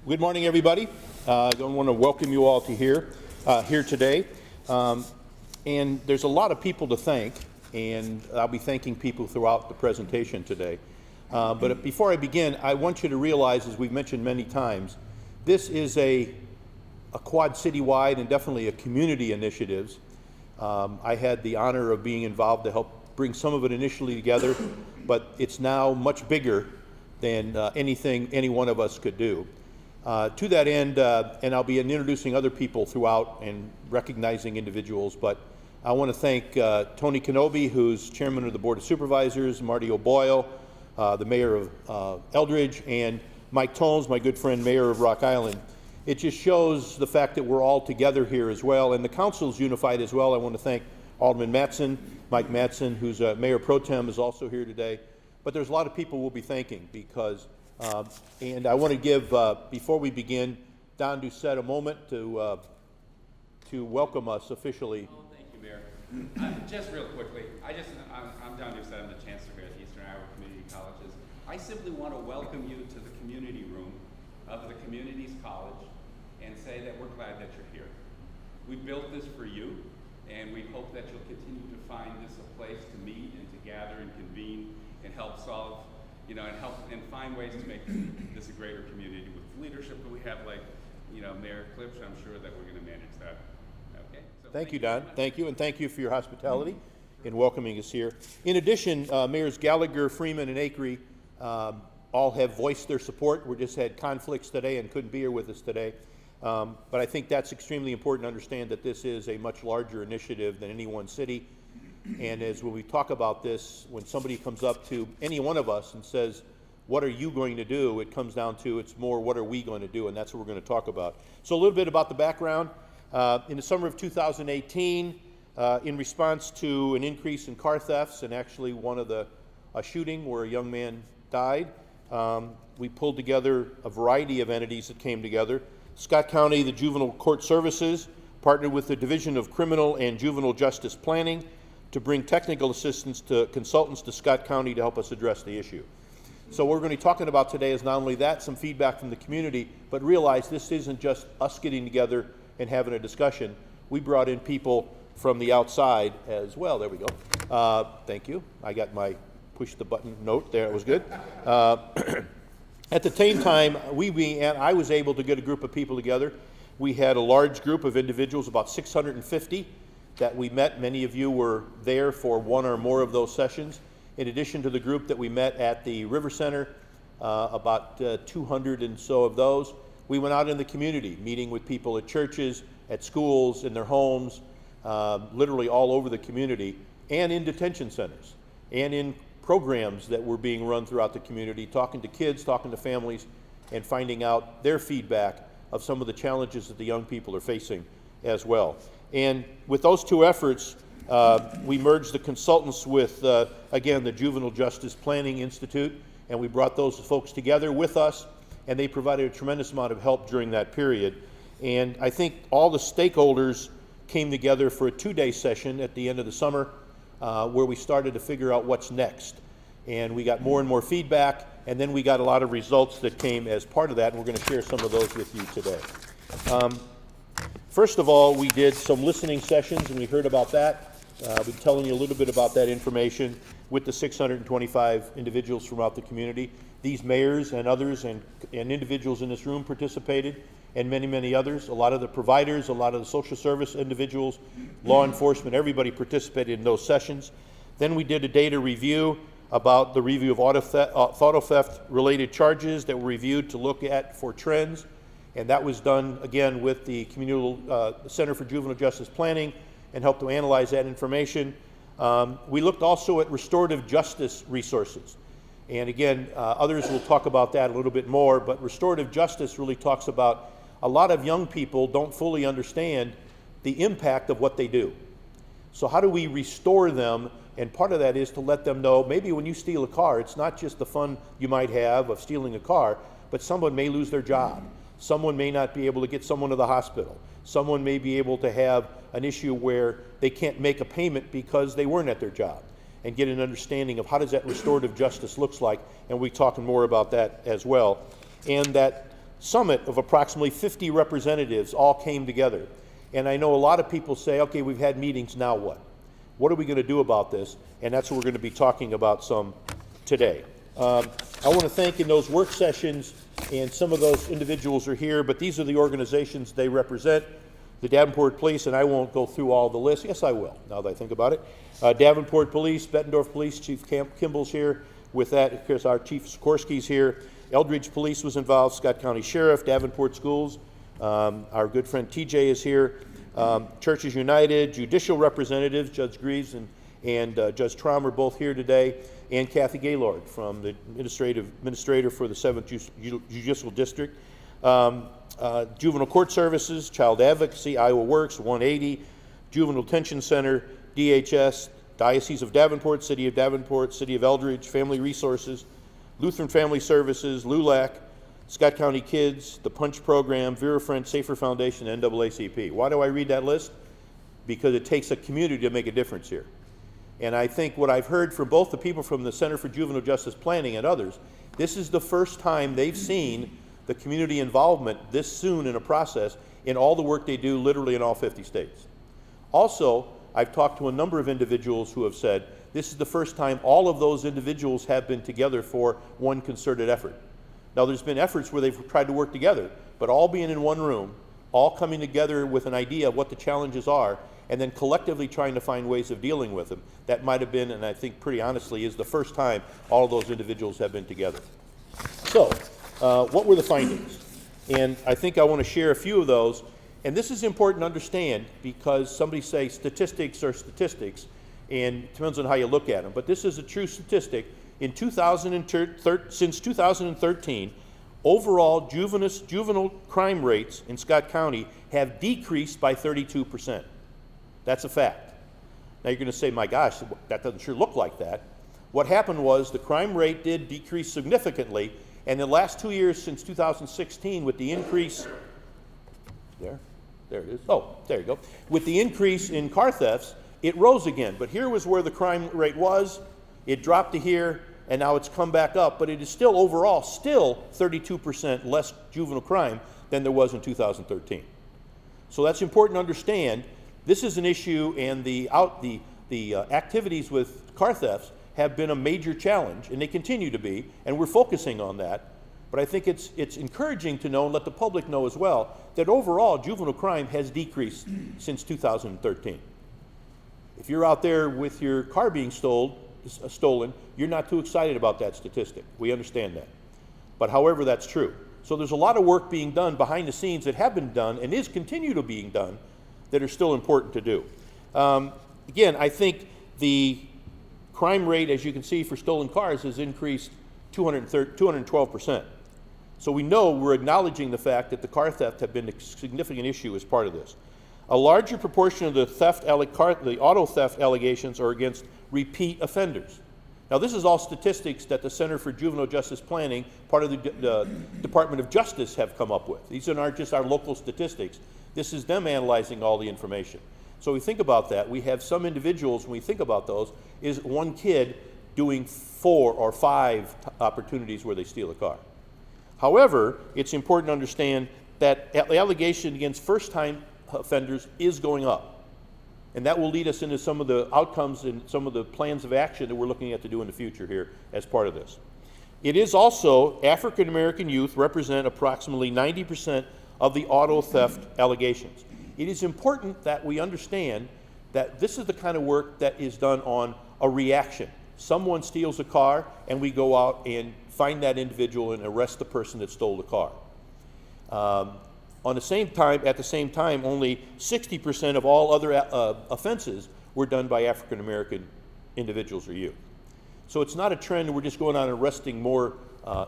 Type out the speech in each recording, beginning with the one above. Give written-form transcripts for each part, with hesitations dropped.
Good morning, everybody. I want to welcome you all to here today. And there's a lot of people to thank, and I'll be thanking people throughout the presentation today. But before I begin, I want you to realize, as we've mentioned many times, this is a Quad City-wide and definitely a community initiative. I had the honor of being involved to help bring some of it initially together, but it's now much bigger than anything any one of us could do. To that end, and I'll be introducing other people throughout and recognizing individuals, but I want to thank Tony Kenobi, who's chairman of the Board of Supervisors, Marty O'Boyle, the mayor of Eldridge, and Mike Tones, my good friend, mayor of Rock Island. It just shows the fact that we're all together here as well, and the council's unified as well. I want to thank Alderman Mattson, Mike Mattson, who's Mayor Pro Tem, is also here today. But there's a lot of people we'll be thanking because, and I want to give, before we begin, Don Doucette a moment to welcome us officially. Oh, thank you, Mayor. Just real quickly, I'm Don Doucette, I'm the Chancellor here at Eastern Iowa Community Colleges. I simply want to welcome you to the community room of the Communities College and say that we're glad that you're here. We built this for you, and we hope that you'll continue to find this a place to meet and to gather and convene and help solve, and find ways to make this a greater community. With the leadership that we have, like, Mayor Klipsch, I'm sure that we're going to manage that. Okay. So thank you, Don. Thank you, and thank you for your hospitality in welcoming us here. In addition, Mayors Gallagher, Freeman, and Acree all have voiced their support. We just had conflicts today and couldn't be here with us today. But I think that's extremely important to understand that this is a much larger initiative than any one city. And as when we talk about this, when somebody comes up to any one of us and says, what are you going to do? It comes down to, it's more, what are we going to do? And that's what we're going to talk about. So a little bit about the background. In the summer of 2018, in response to an increase in car thefts and actually a shooting where a young man died, we pulled together a variety of entities that came together. Scott County, the Juvenile Court Services, partnered with the Division of Criminal and Juvenile Justice Planning to bring technical assistance to consultants to Scott County to help us address the issue. So what we're going to be talking about today is not only that, some feedback from the community, but realize this isn't just us getting together and having a discussion. We brought in people from the outside as well. There we go. Thank you. I got my push the button note there. It was good. At the same time, I was able to get a group of people together. We had a large group of individuals, about 650, that we met. Many of you were there for one or more of those sessions. In addition to the group that we met at the River Center, about 200 and so of those, we went out in the community, meeting with people at churches, at schools, in their homes, literally all over the community, and in detention centers, and in programs that were being run throughout the community, talking to kids, talking to families, and finding out their feedback of some of the challenges that the young people are facing as well. And with those two efforts, we merged the consultants with, again, the Juvenile Justice Planning Institute, and we brought those folks together with us, and they provided a tremendous amount of help during that period. And I think all the stakeholders came together for a 2-day session at the end of the summer where we started to figure out what's next. And we got more and more feedback, and then we got a lot of results that came as part of that, and we're going to share some of those with you today. First of all, we did some listening sessions, and we heard about that. I've been telling you a little bit about that information with the 625 individuals throughout the community. These mayors and others and individuals in this room participated, and many, many others. A lot of the providers, a lot of the social service individuals, law enforcement, everybody participated in those sessions. Then we did a data review about the review of auto theft related charges that were reviewed to look at for trends. And that was done, again, with the Center for Juvenile Justice Planning and helped to analyze that information. We looked also at restorative justice resources. And again, others will talk about that a little bit more, but restorative justice really talks about a lot of young people don't fully understand the impact of what they do. So how do we restore them? And part of that is to let them know, maybe when you steal a car, it's not just the fun you might have of stealing a car, but someone may lose their job. Someone may not be able to get someone to the hospital. Someone may be able to have an issue where they can't make a payment because they weren't at their job, and get an understanding of how does that restorative justice looks like, and we'll be talking more about that as well. And that summit of approximately 50 representatives all came together. And I know a lot of people say, okay, we've had meetings, now what? What are we going to do about this? And that's what we're going to be talking about some today. I want to thank in those work sessions, and some of those individuals are here, but these are the organizations they represent. The Davenport Police, and I won't go through all the lists. Yes, I will, now that I think about it. Davenport Police, Bettendorf Police, Chief Kimball's here. With that, of course, our Chief Sikorsky's here. Eldridge Police was involved, Scott County Sheriff, Davenport Schools. Our good friend TJ is here. Churches United, judicial representatives, Judge Greaves and Judge Traum are both here today, and Kathy Gaylord from the administrator for the 7th Judicial District. Juvenile Court Services, Child Advocacy, Iowa Works, 180, Juvenile Detention Center, DHS, Diocese of Davenport, City of Eldridge, Family Resources, Lutheran Family Services, LULAC, Scott County Kids, the Punch Program, Vera Friend, Safer Foundation, NAACP. Why do I read that list? Because it takes a community to make a difference here. And I think what I've heard from both the people from the Center for Juvenile Justice Planning and others, this is the first time they've seen the community involvement this soon in a process in all the work they do literally in all 50 states. Also, I've talked to a number of individuals who have said this is the first time all of those individuals have been together for one concerted effort. Now, there's been efforts where they've tried to work together, but all being in one room, all coming together with an idea of what the challenges are, and then collectively trying to find ways of dealing with them. That might have been, and I think pretty honestly, is the first time all of those individuals have been together. So, what were the findings? And I think I want to share a few of those. And this is important to understand because somebody say statistics are statistics, and it depends on how you look at them. But this is a true statistic. In since 2013, overall juvenile crime rates in Scott County have decreased by 32%. That's a fact. Now you're going to say, my gosh, that doesn't sure look like that. What happened was the crime rate did decrease significantly, and the last 2 years since 2016 with the increase, there it is. Oh, there you go. With the increase in car thefts, it rose again. But here was where the crime rate was. It dropped to here, and now it's come back up, but it is still overall still 32% less juvenile crime than there was in 2013. So that's important to understand. This is an issue, and the activities with car thefts have been a major challenge, and they continue to be, and we're focusing on that. But I think it's encouraging to know, and let the public know as well, that overall juvenile crime has decreased since 2013. If you're out there with your car being stolen, you're not too excited about that statistic. We understand that. But however, that's true. So there's a lot of work being done behind the scenes that have been done and is continue to being done that are still important to do. Again, I think the crime rate, as you can see, for stolen cars has increased 212%. So we know we're acknowledging the fact that the car theft have been a significant issue as part of this. A larger proportion of the auto theft allegations are against repeat offenders. Now, this is all statistics that the Center for Juvenile Justice Planning, part of the Department of Justice, have come up with. These are not just our local statistics. This is them analyzing all the information. So we think about that. We have some individuals, when we think about those, is one kid doing 4 or 5 opportunities where they steal a car. However, it's important to understand that the allegation against first-time offenders is going up. And that will lead us into some of the outcomes and some of the plans of action that we're looking at to do in the future here as part of this. It is also, African American youth represent approximately 90% of the auto theft allegations. It is important that we understand that this is the kind of work that is done on a reaction. Someone steals a car and we go out and find that individual and arrest the person that stole the car. At the same time, only 60% of all other offenses were done by African American individuals or youth. So it's not a trend we're just going on and arresting more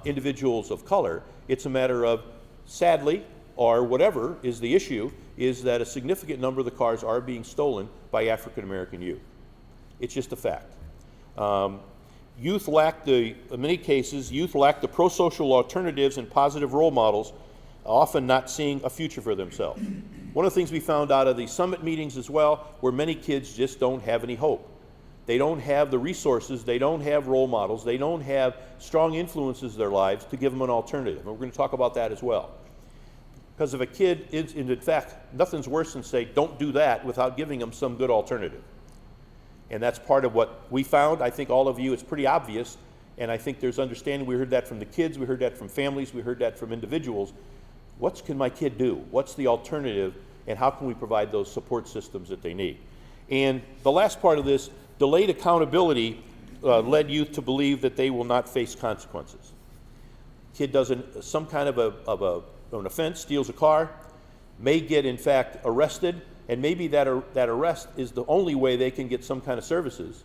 individuals of color. It's a matter of, sadly, or whatever is the issue, is that a significant number of the cars are being stolen by African American youth. It's just a fact. In many cases, youth lack the pro-social alternatives and positive role models, often not seeing a future for themselves. One of the things we found out of the summit meetings as well, where many kids just don't have any hope. They don't have the resources, they don't have role models, they don't have strong influences in their lives to give them an alternative. And we're going to talk about that as well. Because if a kid is, in fact, nothing's worse than say, don't do that without giving them some good alternative. And that's part of what we found. I think all of you, it's pretty obvious. And I think there's understanding. We heard that from the kids. We heard that from families. We heard that from individuals. What can my kid do? What's the alternative? And how can we provide those support systems that they need? And the last part of this, delayed accountability led youth to believe that they will not face consequences. Kid does some kind of an offense, steals a car, may get in fact arrested, and maybe that arrest is the only way they can get some kind of services,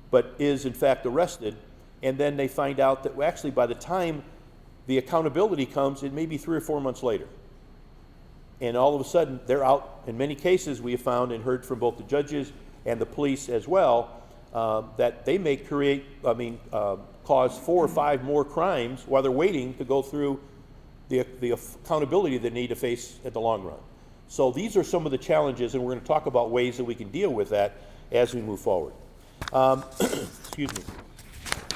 but is in fact arrested, and then they find out that actually by the time the accountability comes, it may be 3 or 4 months later. And all of a sudden, they're out. In many cases, we have found and heard from both the judges and the police as well, that they may cause 4 or 5 more crimes while they're waiting to go through the accountability they need to face at the long run. So these are some of the challenges, and we're going to talk about ways that we can deal with that as we move forward. Excuse me.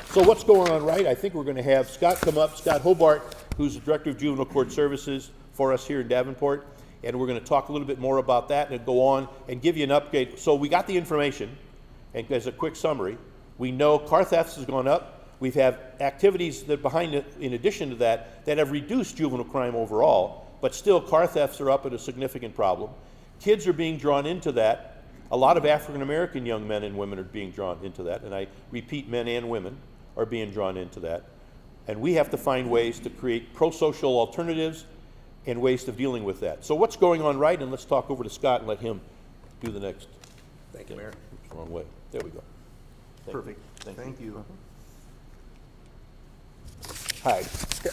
So what's going on, right? I think we're going to have Scott come up, Scott Hobart, who's the Director of Juvenile Court Services for us here in Davenport, and we're going to talk a little bit more about that and go on and give you an update. So we got the information, and as a quick summary, we know car thefts has gone up. We've had activities that behind it, in addition to that, that have reduced juvenile crime overall, but still car thefts are up at a significant problem. Kids are being drawn into that. A lot of African American young men and women are being drawn into that, and I repeat, men and women are being drawn into that. And we have to find ways to create pro-social alternatives and ways of dealing with that. So what's going on, right? And let's talk over to Scott and let him do the next. Thank you, Mayor. Oops, wrong way. There we go. Perfect. Thank you. Hi,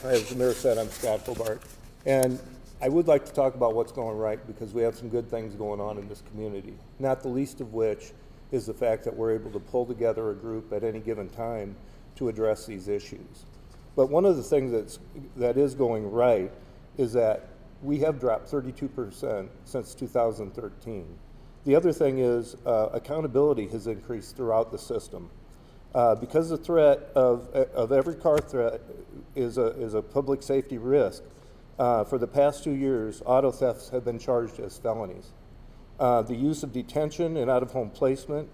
as the mayor said, I'm Scott Hobart, and I would like to talk about what's going right because we have some good things going on in this community, not the least of which is the fact that we're able to pull together a group at any given time to address these issues. But one of the things that is going right is that we have dropped 32% since 2013. The other thing is accountability has increased throughout the system. Because the threat of every car threat is a public safety risk, for the past 2 years, auto thefts have been charged as felonies. The use of detention and out-of-home placement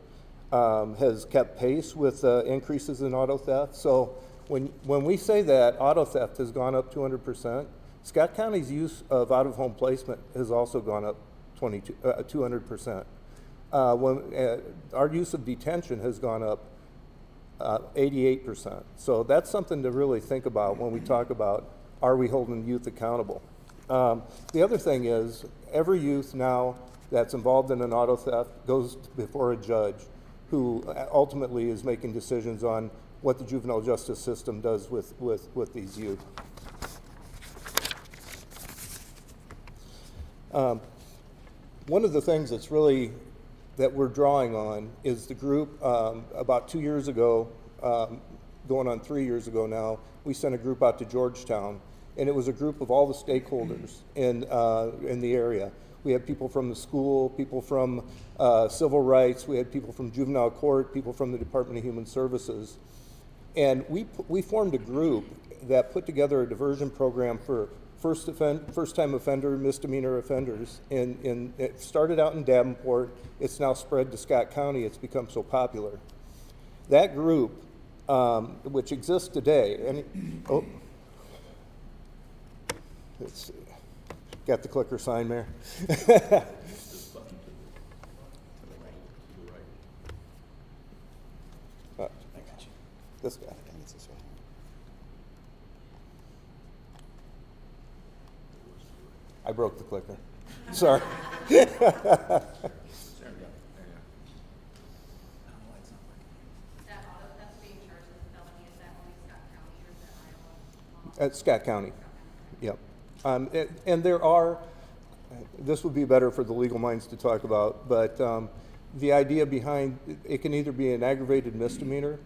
has kept pace with increases in auto theft. So when we say that auto theft has gone up 200%, Scott County's use of out-of-home placement has also gone up 200%. Our use of detention has gone up 88%. So that's something to really think about when we talk about, are we holding youth accountable? The other thing is, every youth now that's involved in an auto theft goes before a judge who ultimately is making decisions on what the juvenile justice system does with these youth. One of the things that's really that we're drawing on is the group about 2 years ago, going on 3 years ago now, we sent a group out to Georgetown, and it was a group of all the stakeholders in the area. We had people from the school, people from civil rights, we had people from juvenile court, people from the Department of Human Services. And we formed a group that put together a diversion program for first-time offender, misdemeanor offenders. And it started out in Davenport. It's now spread to Scott County. It's become so popular. That group, which exists today, let's see. Got the clicker sign, Mayor? This guy. I broke the clicker. Sorry. That auto that's being charged as a felony, is that only Scott County or is that Iowa? At Scott County. Yep. And there are, this would be better for the legal minds to talk about, but the idea behind it can either be an aggravated misdemeanor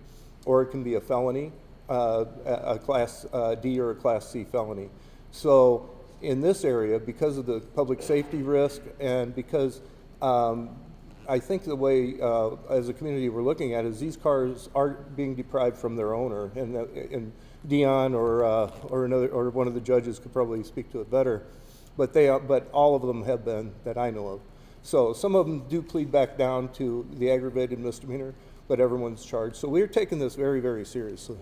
or it can be a felony, a Class D or a Class C felony. So in this area, because of the public safety risk and because I think the way as a community we're looking at is these cars are being deprived from their owner, and Dion or one of the judges could probably speak to it better. but but all of them have been that I know of. So some of them do plead back down to the aggravated misdemeanor, but everyone's charged. So we're taking this very, very seriously.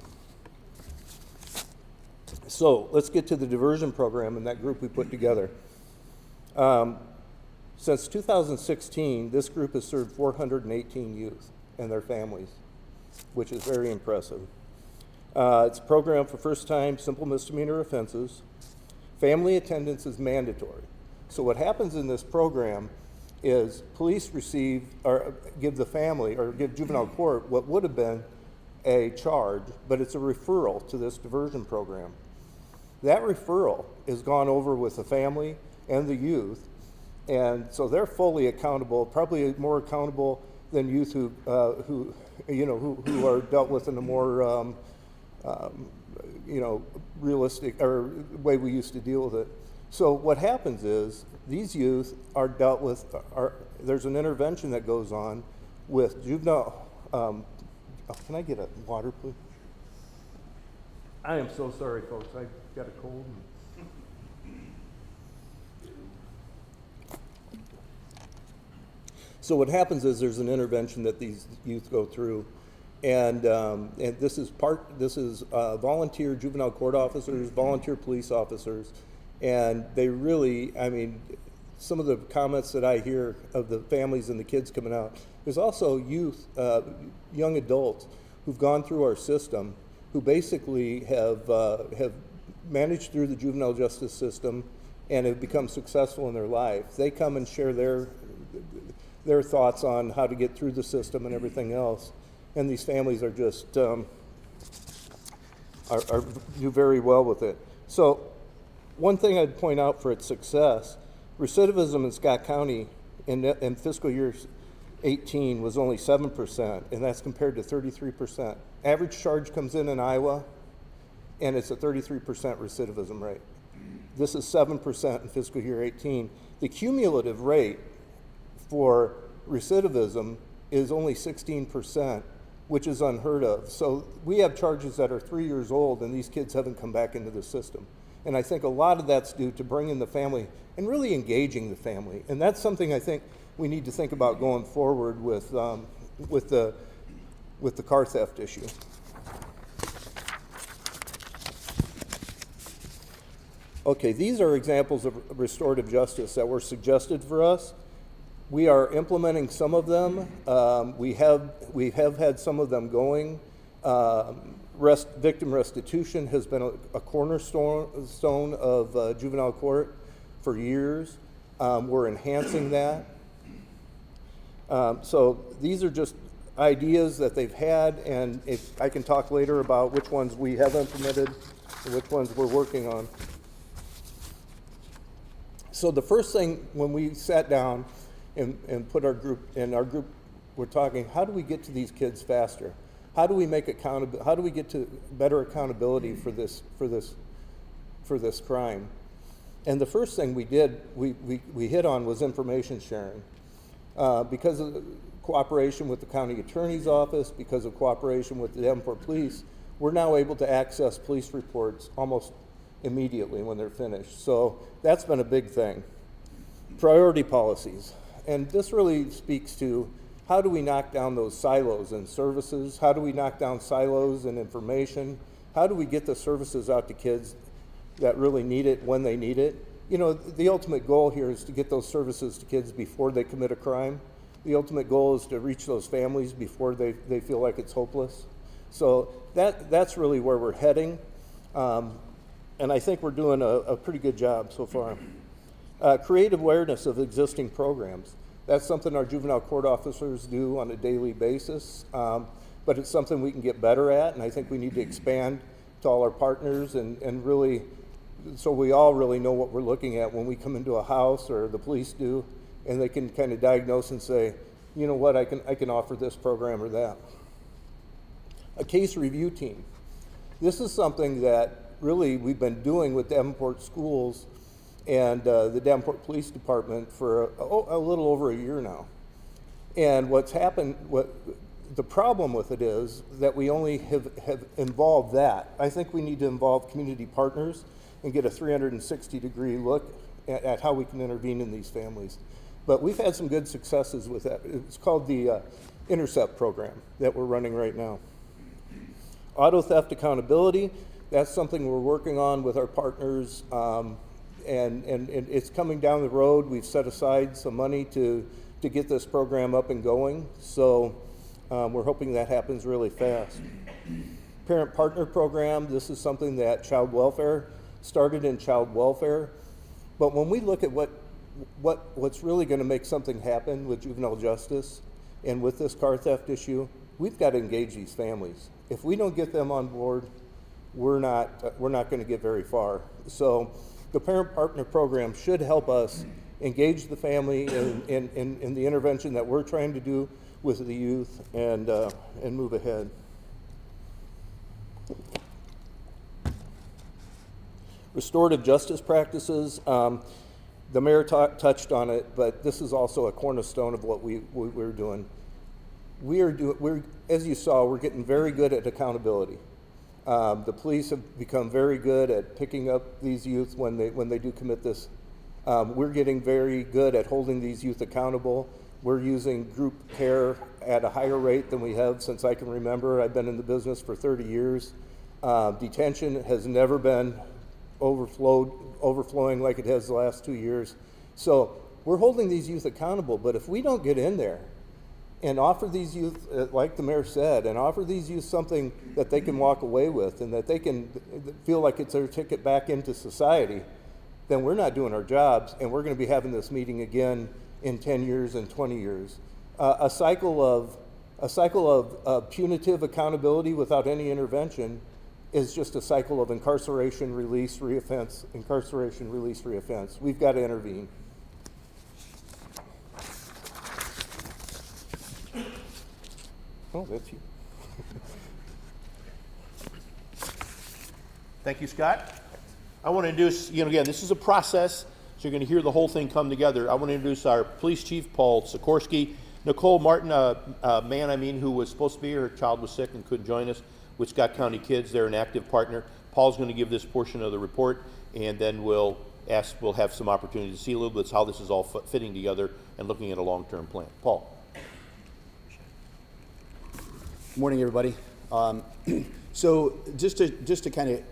So let's get to the diversion program and that group we put together. Since 2016, this group has served 418 youth and their families, which is very impressive. It's a program for first-time simple misdemeanor offenses. Family attendance is mandatory. So what happens in this program is police receive or give the family or give juvenile court what would have been a charge, but it's a referral to this diversion program. That referral is gone over with the family and the youth, and so they're fully accountable, probably more accountable than youth who are dealt with in a more realistic or way we used to deal with it. So what happens is these youth are dealt with. There's an intervention that goes on with juvenile. Can I get a water, please? I am so sorry, folks. I got a cold. So what happens is there's an intervention that these youth go through, and this is volunteer juvenile court officers, volunteer police officers, and they really, I mean, some of the comments that I hear of the families and the kids coming out. There's also youth, young adults who've gone through our system, who basically have managed through the juvenile justice system and have become successful in their life. They come and share their thoughts on how to get through the system and everything else. And these families are just do very well with it. So one thing I'd point out for its success, recidivism in Scott County in fiscal year 18 was only 7%, and that's compared to 33%. Average charge comes in Iowa, and it's a 33% recidivism rate. This is 7% in fiscal year 18. The cumulative rate for recidivism is only 16%, which is unheard of. So we have charges that are 3 years old, and these kids haven't come back into the system. And I think a lot of that's due to bringing the family and really engaging the family. And that's something I think we need to think about going forward with the car theft issue. Okay, these are examples of restorative justice that were suggested for us. We are implementing some of them. We have had some of them going. Victim restitution has been a cornerstone of juvenile court for years. We're enhancing that. So these are just ideas that they've had, and if I can talk later about which ones we have implemented and which ones we're working on. So the first thing when we sat down and put our group, we're talking, how do we get to these kids faster? How do we make how do we get to better accountability for this crime? And the first thing we did, we hit on was information sharing. Because of cooperation with the county attorney's office, because of cooperation with the Davenport police, we're now able to access police reports almost immediately when they're finished. So that's been a big thing. Priority policies. And this really speaks to how do we knock down those silos in services? How do we knock down silos in information? How do we get the services out to kids that really need it when they need it? You know, the ultimate goal here is to get those services to kids before they commit a crime. The ultimate goal is to reach those families before they feel like it's hopeless. So that's really where we're heading. And I think we're doing a pretty good job so far. Create awareness of existing programs. That's something our juvenile court officers do on a daily basis, but it's something we can get better at, and I think we need to expand to all our partners and really, so we all really know what we're looking at when we come into a house, or the police do, and they can kind of diagnose and say, you know what, I can offer this program or that. A case review team. This is something that really we've been doing with Davenport schools and the Davenport Police Department for a little over a year now. And what's happened, the problem with it is that we only have involved that. I think we need to involve community partners and get a 360-degree look at how we can intervene in these families. But we've had some good successes with that. It's called the Intercept program that we're running right now. Auto theft accountability, that's something we're working on with our partners, and it's coming down the road. We've set aside some money to get this program up and going, so we're hoping that happens really fast. Parent partner program, this is something that child welfare started in child welfare, but when we look at what's really going to make something happen with juvenile justice and with this car theft issue, we've got to engage these families. If we don't get them on board, we're not going to get very far. So the parent partner program should help us engage the family in the intervention that we're trying to do with the youth and move ahead. Restorative justice practices. The mayor touched on it, but this is also a cornerstone of what we're doing. We're, as you saw, we're getting very good at accountability. The police have become very good at picking up these youth when they do commit this. We're getting very good at holding these youth accountable. We're using group care at a higher rate than we have since I can remember. I've been in the business for 30 years. Detention has never been overflowing like it has the last 2 years. So we're holding these youth accountable, but if we don't get in there and offer these youth, like the mayor said, and offer these youth something that they can walk away with and that they can feel like it's their ticket back into society, then we're not doing our jobs, and we're going to be having this meeting again in 10 years and 20 years. A cycle of punitive accountability without any intervention is just a cycle of incarceration, release, reoffense, incarceration, release, reoffense. We've got to intervene. Oh, that's you. Thank you, Scott. I want to introduce, again, this is a process, so you're going to hear the whole thing come together. I want to introduce our police chief, Paul Sikorsky. Nicole Martin, who was supposed to be here, her child was sick and couldn't join us, with Scott County Kids. They're an active partner. Paul's going to give this portion of the report, and then we'll have some opportunity to see a little bit how this is all fitting together and looking at a long-term plan. Paul. Morning, everybody. So just to kind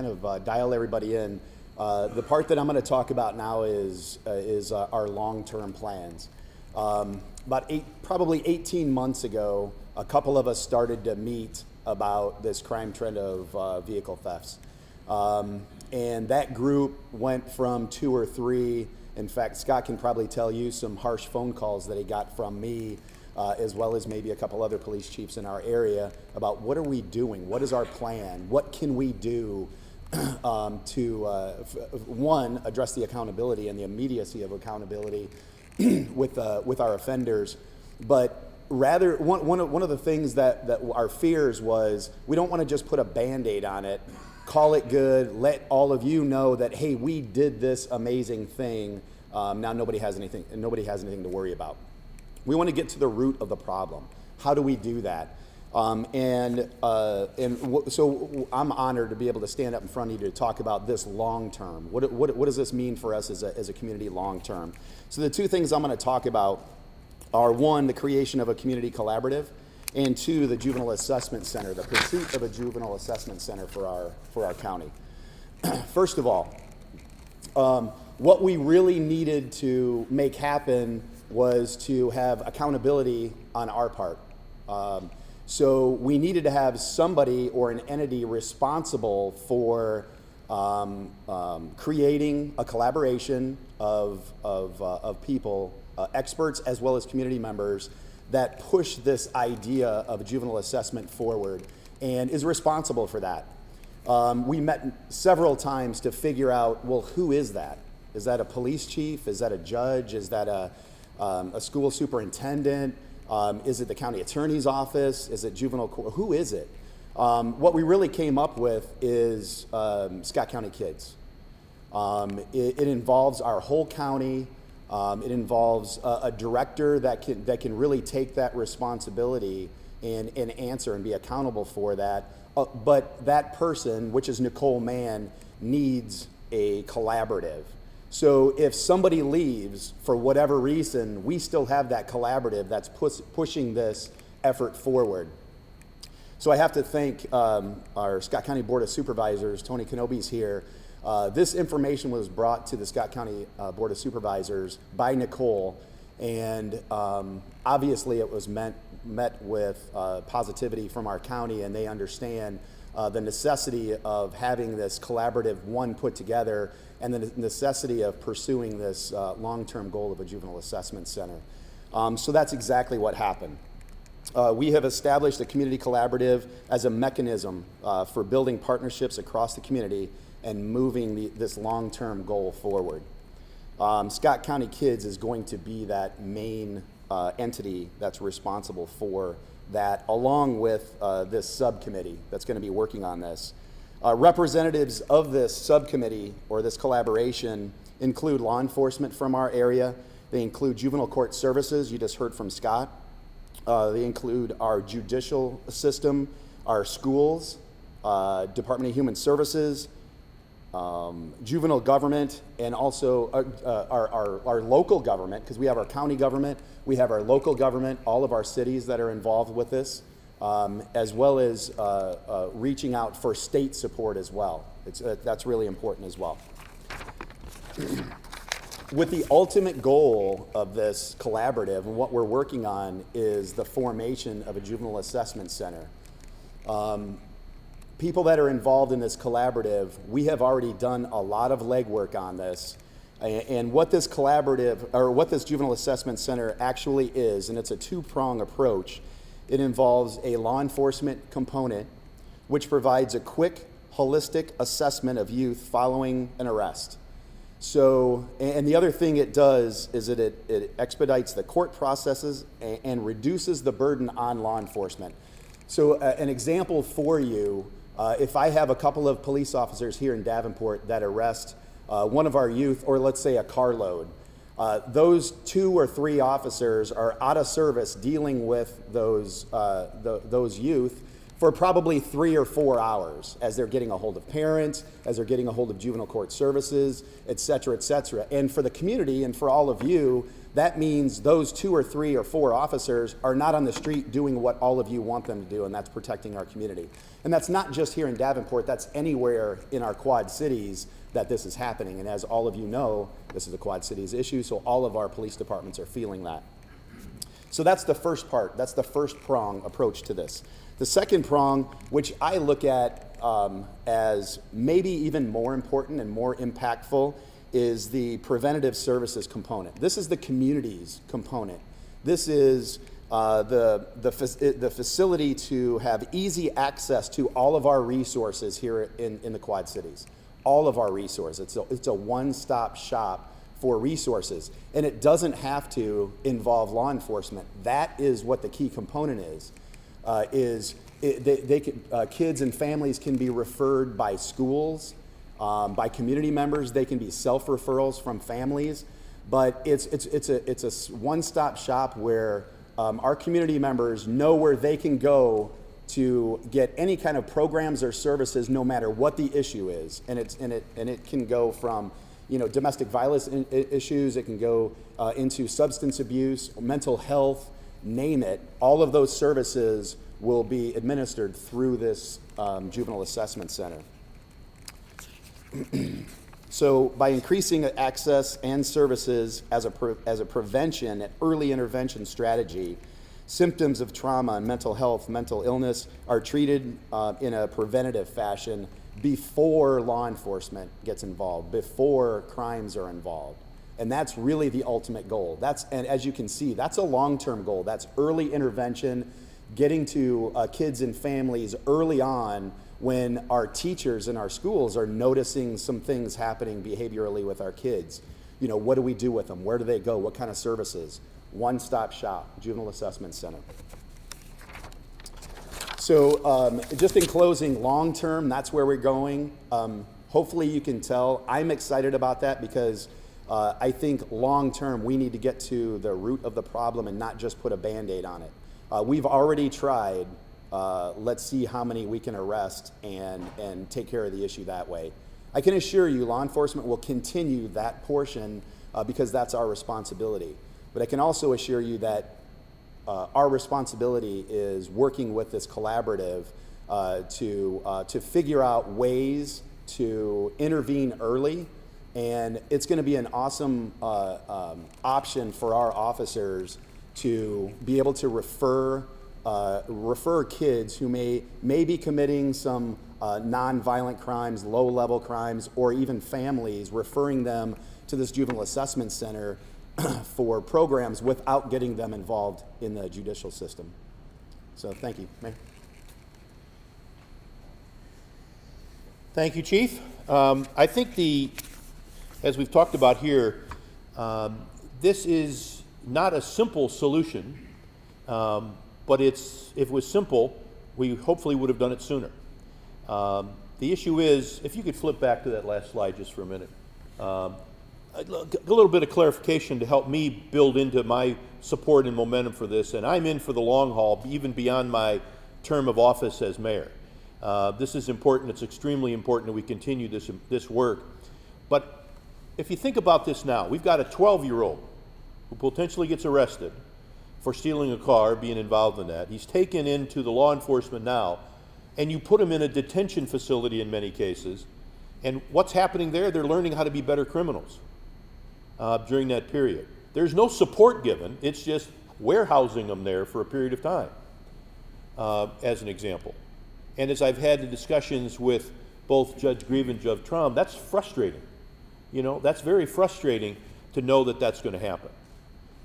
of dial everybody in, the part that I'm going to talk about now is our long-term plans. Probably 18 months ago, a couple of us started to meet about this crime trend of vehicle thefts. And that group went from 2 or 3. In fact, Scott can probably tell you some harsh phone calls that he got from me, as well as maybe a couple other police chiefs in our area about what are we doing? What is our plan? What can we do to, one, address the accountability and the immediacy of accountability with our offenders, but rather, one of the things that our fears was we don't want to just put a Band-Aid on it, call it good, let all of you know that, hey, we did this amazing thing. Now nobody has anything to worry about. We want to get to the root of the problem. How do we do that? So I'm honored to be able to stand up in front of you to talk about this long term. What does this mean for us as a community long term? So the 2 things I'm going to talk about are, 1, the creation of a community collaborative, and 2, the juvenile assessment center, the pursuit of a juvenile assessment center for our county. First of all, what we really needed to make happen was to have accountability on our part. So we needed to have somebody or an entity responsible for creating a collaboration of people, experts as well as community members, that push this idea of juvenile assessment forward and is responsible for that. We met several times to figure out, well, who is that? Is that a police chief? Is that a judge? Is that a school superintendent? Is it the county attorney's office? Is it juvenile court? Who is it? What we really came up with is Scott County Kids. It involves our whole county. It involves a director that can really take that responsibility and answer and be accountable for that. But that person, which is Nicole Mann, needs a collaborative. So if somebody leaves for whatever reason, we still have that collaborative that's pushing this effort forward. So I have to thank our Scott County Board of Supervisors. Tony Kenobi's here. This information was brought to the Scott County Board of Supervisors by Nicole, and obviously it was met with positivity from our county, and they understand the necessity of having this collaborative one put together and the necessity of pursuing this long-term goal of a juvenile assessment center. So that's exactly what happened. We have established a community collaborative as a mechanism for building partnerships across the community and moving this long-term goal forward. Scott County Kids is going to be that main entity that's responsible for that, along with this subcommittee that's going to be working on this. Representatives of this subcommittee or this collaboration include law enforcement from our area. They include juvenile court services, you just heard from Scott. They include our judicial system, our schools, Department of Human Services, juvenile government, and also our local government, because we have our county government, we have our local government, all of our cities that are involved with this, as well as reaching out for state support as well. That's really important as well. With the ultimate goal of this collaborative, and what we're working on is the formation of a juvenile assessment center. People that are involved in this collaborative, we have already done a lot of legwork on this. And what this collaborative, or what this juvenile assessment center actually is, and it's a two-prong approach. It involves a law enforcement component, which provides a quick, holistic assessment of youth following an arrest. So, and the other thing it does is that it expedites the court processes and reduces the burden on law enforcement. So an example for you, if I have a couple of police officers here in Davenport that arrest one of our youth, or let's say a carload, those 2 or 3 officers are out of service dealing with those youth for probably 3 or 4 hours as they're getting a hold of parents, as they're getting a hold of juvenile court services, et cetera, et cetera. And for the community and for all of you, that means those 2 or 3 or 4 officers are not on the street doing what all of you want them to do, and that's protecting our community. And that's not just here in Davenport, that's anywhere in our Quad Cities that this is happening. And as all of you know, this is a Quad Cities issue, so all of our police departments are feeling that. So that's the first part, that's the first prong approach to this. The second prong, which I look at as maybe even more important and more impactful, is the preventative services component. This is the community's component. This is the facility to have easy access to all of our resources here in the Quad Cities. All of our resources. It's a one-stop shop for resources. And it doesn't have to involve law enforcement. That is what the key component is. Kids and families can be referred by schools, by community members. They can be self-referrals from families, but it's a one-stop shop where our community members know where they can go to get any kind of programs or services, no matter what the issue is. And it can go from domestic violence issues. It can go into substance abuse, mental health, name it. All of those services will be administered through this juvenile assessment center. So by increasing access and services as a prevention and early intervention strategy, symptoms of trauma and mental health, mental illness are treated in a preventative fashion before law enforcement gets involved, before crimes are involved. And that's really the ultimate goal. And as you can see, that's a long-term goal. That's early intervention, getting to kids and families early on when our teachers in our schools are noticing some things happening behaviorally with our kids. What do we do with them? Where do they go? What kind of services? One-stop shop, Juvenile Assessment Center. So just in closing, long-term, that's where we're going. Hopefully you can tell I'm excited about that because I think long-term we need to get to the root of the problem and not just put a Band-Aid on it. We've already tried. Let's see how many we can arrest and take care of the issue that way. I can assure you law enforcement will continue that portion because that's our responsibility. But I can also assure you that our responsibility is working with this collaborative to figure out ways to intervene early, and it's going to be an awesome option for our officers to be able to refer kids who may be committing some non-violent crimes, low-level crimes, or even families, referring them to this juvenile assessment center for programs without getting them involved in the judicial system. So thank you, Mayor. Thank you, Chief. I think as we've talked about here, this is not a simple solution, but if it was simple, we hopefully would have done it sooner. The issue is, if you could flip back to that last slide just for a minute, a little bit of clarification to help me build into my support and momentum for this, and I'm in for the long haul, even beyond my term of office as mayor. This is important. It's extremely important that we continue this work. But if you think about this now, we've got a 12-year-old who potentially gets arrested for stealing a car, being involved in that. He's taken into the law enforcement now, and you put him in a detention facility in many cases. And what's happening there? They're learning how to be better criminals during that period. There's no support given. It's just warehousing them there for a period of time, as an example. And as I've had the discussions with both Judge Grieve and Judge Traum, that's frustrating. You know, that's very frustrating to know that that's going to happen.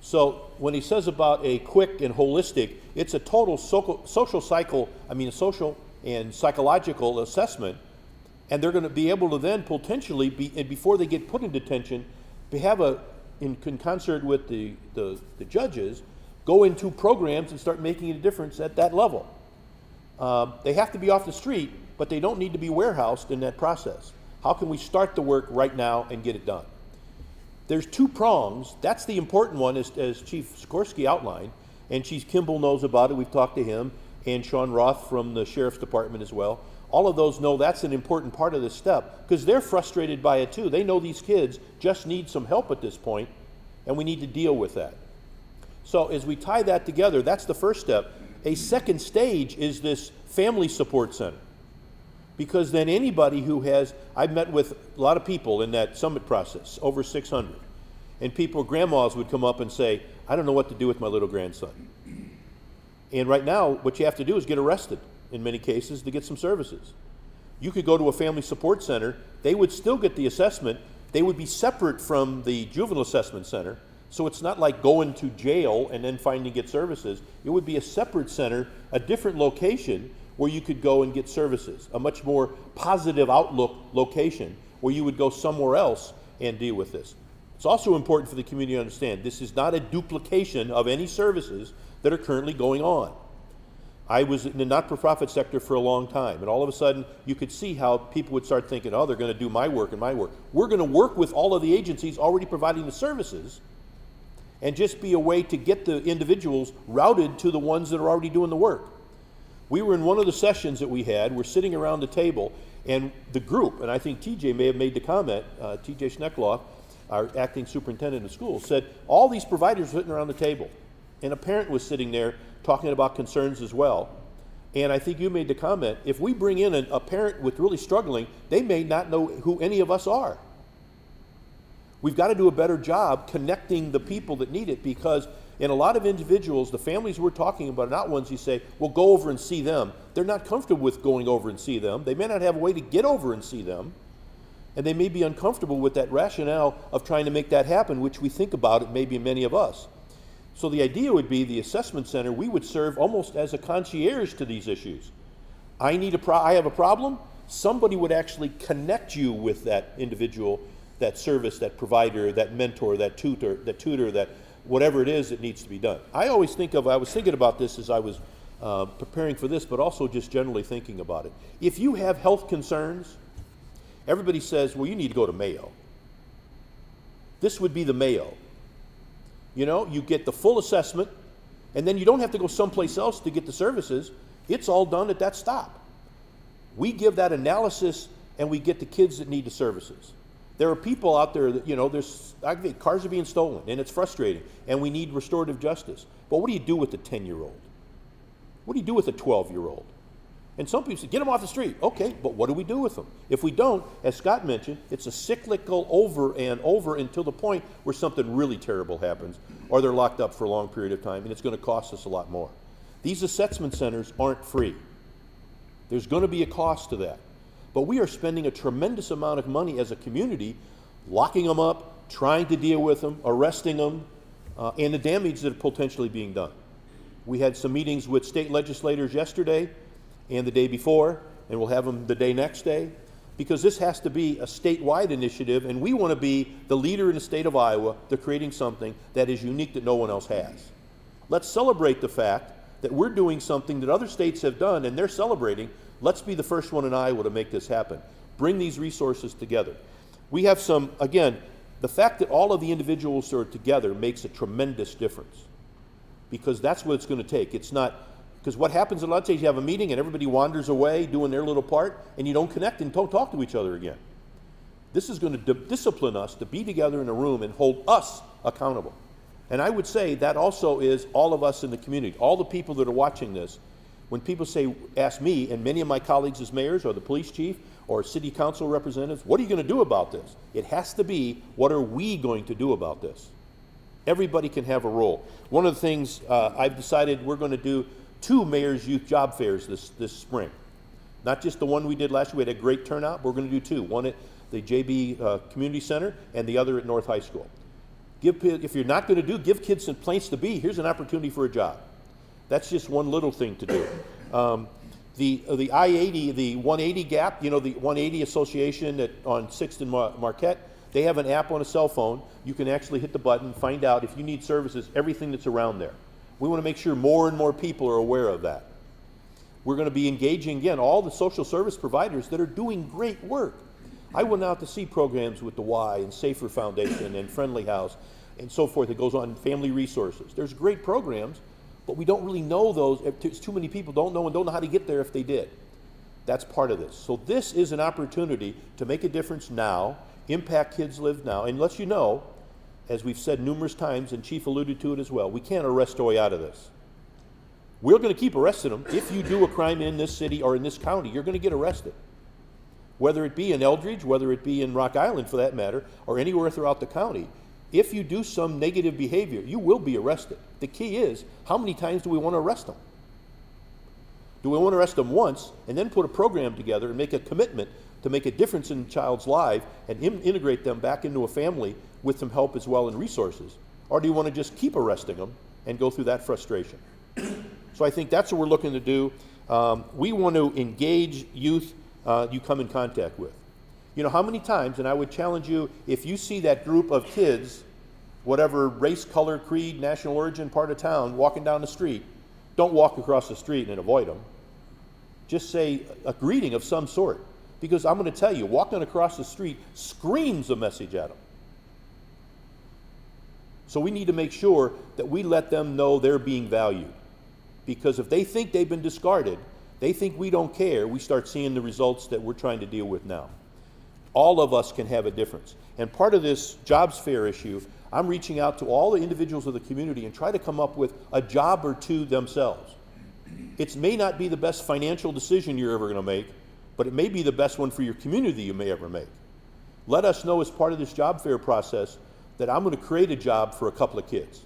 So when he says about a quick and holistic, it's a total social and psychological assessment, and they're going to be able to then potentially before they get put in detention, in concert with the judges, go into programs and start making a difference at that level. They have to be off the street, but they don't need to be warehoused in that process. How can we start the work right now and get it done? There's two prongs. That's the important one, as Chief Sikorsky outlined, and Chief Kimball knows about it. We've talked to him, and Sean Roth from the Sheriff's Department as well. All of those know that's an important part of this step because they're frustrated by it too. They know these kids just need some help at this point, and we need to deal with that. So as we tie that together, that's the first step. A second stage is this family support center. Because then anybody who I've met with a lot of people in that summit process, over 600, and grandmas would come up and say, I don't know what to do with my little grandson. And right now, what you have to do is get arrested, in many cases, to get some services. You could go to a family support center, they would still get the assessment, they would be separate from the juvenile assessment center, so it's not like going to jail and then finding to get services. It would be a separate center, a different location, where you could go and get services, a much more positive outlook location where you would go somewhere else and deal with this. It's also important for the community to understand this is not a duplication of any services that are currently going on. I was in the not-for-profit sector for a long time, and all of a sudden you could see how people would start thinking, oh, they're going to do my work and my work. We're going to work with all of the agencies already providing the services and just be a way to get the individuals routed to the ones that are already doing the work. We were in one of the sessions that we had, we're sitting around the table, and the group, and I think TJ may have made the comment, TJ Schneckloff, our acting superintendent of schools, said all these providers were sitting around the table, and a parent was sitting there talking about concerns as well. And I think you made the comment, if we bring in a parent with really struggling, they may not know who any of us are. We've got to do a better job connecting the people that need it, because in a lot of individuals, the families we're talking about are not ones you say, well, go over and see them. They're not comfortable with going over and see them. They may not have a way to get over and see them. And they may be uncomfortable with that rationale of trying to make that happen, which we think about it, maybe many of us. So the idea would be the assessment center, we would serve almost as a concierge to these issues. I have a problem. Somebody would actually connect you with that individual, that service, that provider, that mentor, that tutor, that whatever it is that needs to be done. I was thinking about this as I was preparing for this, but also just generally thinking about it. If you have health concerns, everybody says, well, you need to go to Mayo. This would be the Mayo. You know, you get the full assessment, and then you don't have to go someplace else to get the services. It's all done at that stop. We give that analysis and we get the kids that need the services. There are people out there that, I think cars are being stolen, and it's frustrating, and we need restorative justice. But what do you do with the 10-year-old? What do you do with a 12-year-old? And some people say, get them off the street. Okay, but what do we do with them? If we don't, as Scott mentioned, it's a cyclical over and over until the point where something really terrible happens, or they're locked up for a long period of time, and it's going to cost us a lot more. These assessment centers aren't free. There's going to be a cost to that. But we are spending a tremendous amount of money as a community, locking them up, trying to deal with them, arresting them, and the damage that is potentially being done. We had some meetings with state legislators yesterday and the day before, and we'll have them the day next day, because this has to be a statewide initiative, and we want to be the leader in the state of Iowa to creating something that is unique that no one else has. Let's celebrate the fact that we're doing something that other states have done, and they're celebrating. Let's be the first one in Iowa to make this happen. Bring these resources together. We have some, again, the fact that all of the individuals are together makes a tremendous difference, because that's what it's going to take. It's not, because what happens a lot of times, you have a meeting and everybody wanders away doing their little part, and you don't connect and don't talk to each other again. This is going to discipline us to be together in a room and hold us accountable. And I would say that also is all of us in the community, all the people that are watching this. When people ask me, and many of my colleagues as mayors or the police chief or city council representatives, what are you going to do about this? It has to be, what are we going to do about this? Everybody can have a role. One of the things I've decided we're going to do 2 Mayor's Youth Job Fairs this spring. Not just the one we did last year. We had a great turnout, but we're going to do 2. One at the JB Community Center and the other at North High School. If you're not going to give kids some place to be, here's an opportunity for a job. That's just one little thing to do. The I-80, the 180 gap, the 180 Association on 6th and Marquette, they have an app on a cell phone. You can actually hit the button, find out if you need services, everything that's around there. We want to make sure more and more people are aware of that. We're going to be engaging, again, all the social service providers that are doing great work. I went out to see programs with the Y and Safer Foundation and Friendly House and so forth. It goes on, Family Resources. There's great programs, but we don't really know those. Too many people don't know how to get there if they did. That's part of this. So this is an opportunity to make a difference now, impact kids live now, and let you know, as we've said numerous times, and Chief alluded to it as well, we can't arrest a way out of this. We're going to keep arresting them. If you do a crime in this city or in this county, you're going to get arrested. Whether it be in Eldridge, whether it be in Rock Island for that matter, or anywhere throughout the county, if you do some negative behavior, you will be arrested. The key is, how many times do we want to arrest them? Do we want to arrest them once and then put a program together and make a commitment to make a difference in a child's life and integrate them back into a family with some help as well and resources? Or do you want to just keep arresting them and go through that frustration? So I think that's what we're looking to do. We want to engage youth you come in contact with. How many times, and I would challenge you, if you see that group of kids, whatever race, color, creed, national origin, part of town, walking down the street, don't walk across the street and avoid them. Just say a greeting of some sort. Because I'm going to tell you, walking across the street screams a message at them. So we need to make sure that we let them know they're being valued. Because if they think they've been discarded, they think we don't care, we start seeing the results that we're trying to deal with now. All of us can have a difference. And part of this jobs fair issue, I'm reaching out to all the individuals of the community and try to come up with a job or two themselves. It may not be the best financial decision you're ever going to make, but it may be the best one for your community you may ever make. Let us know as part of this job fair process that I'm going to create a job for a couple of kids.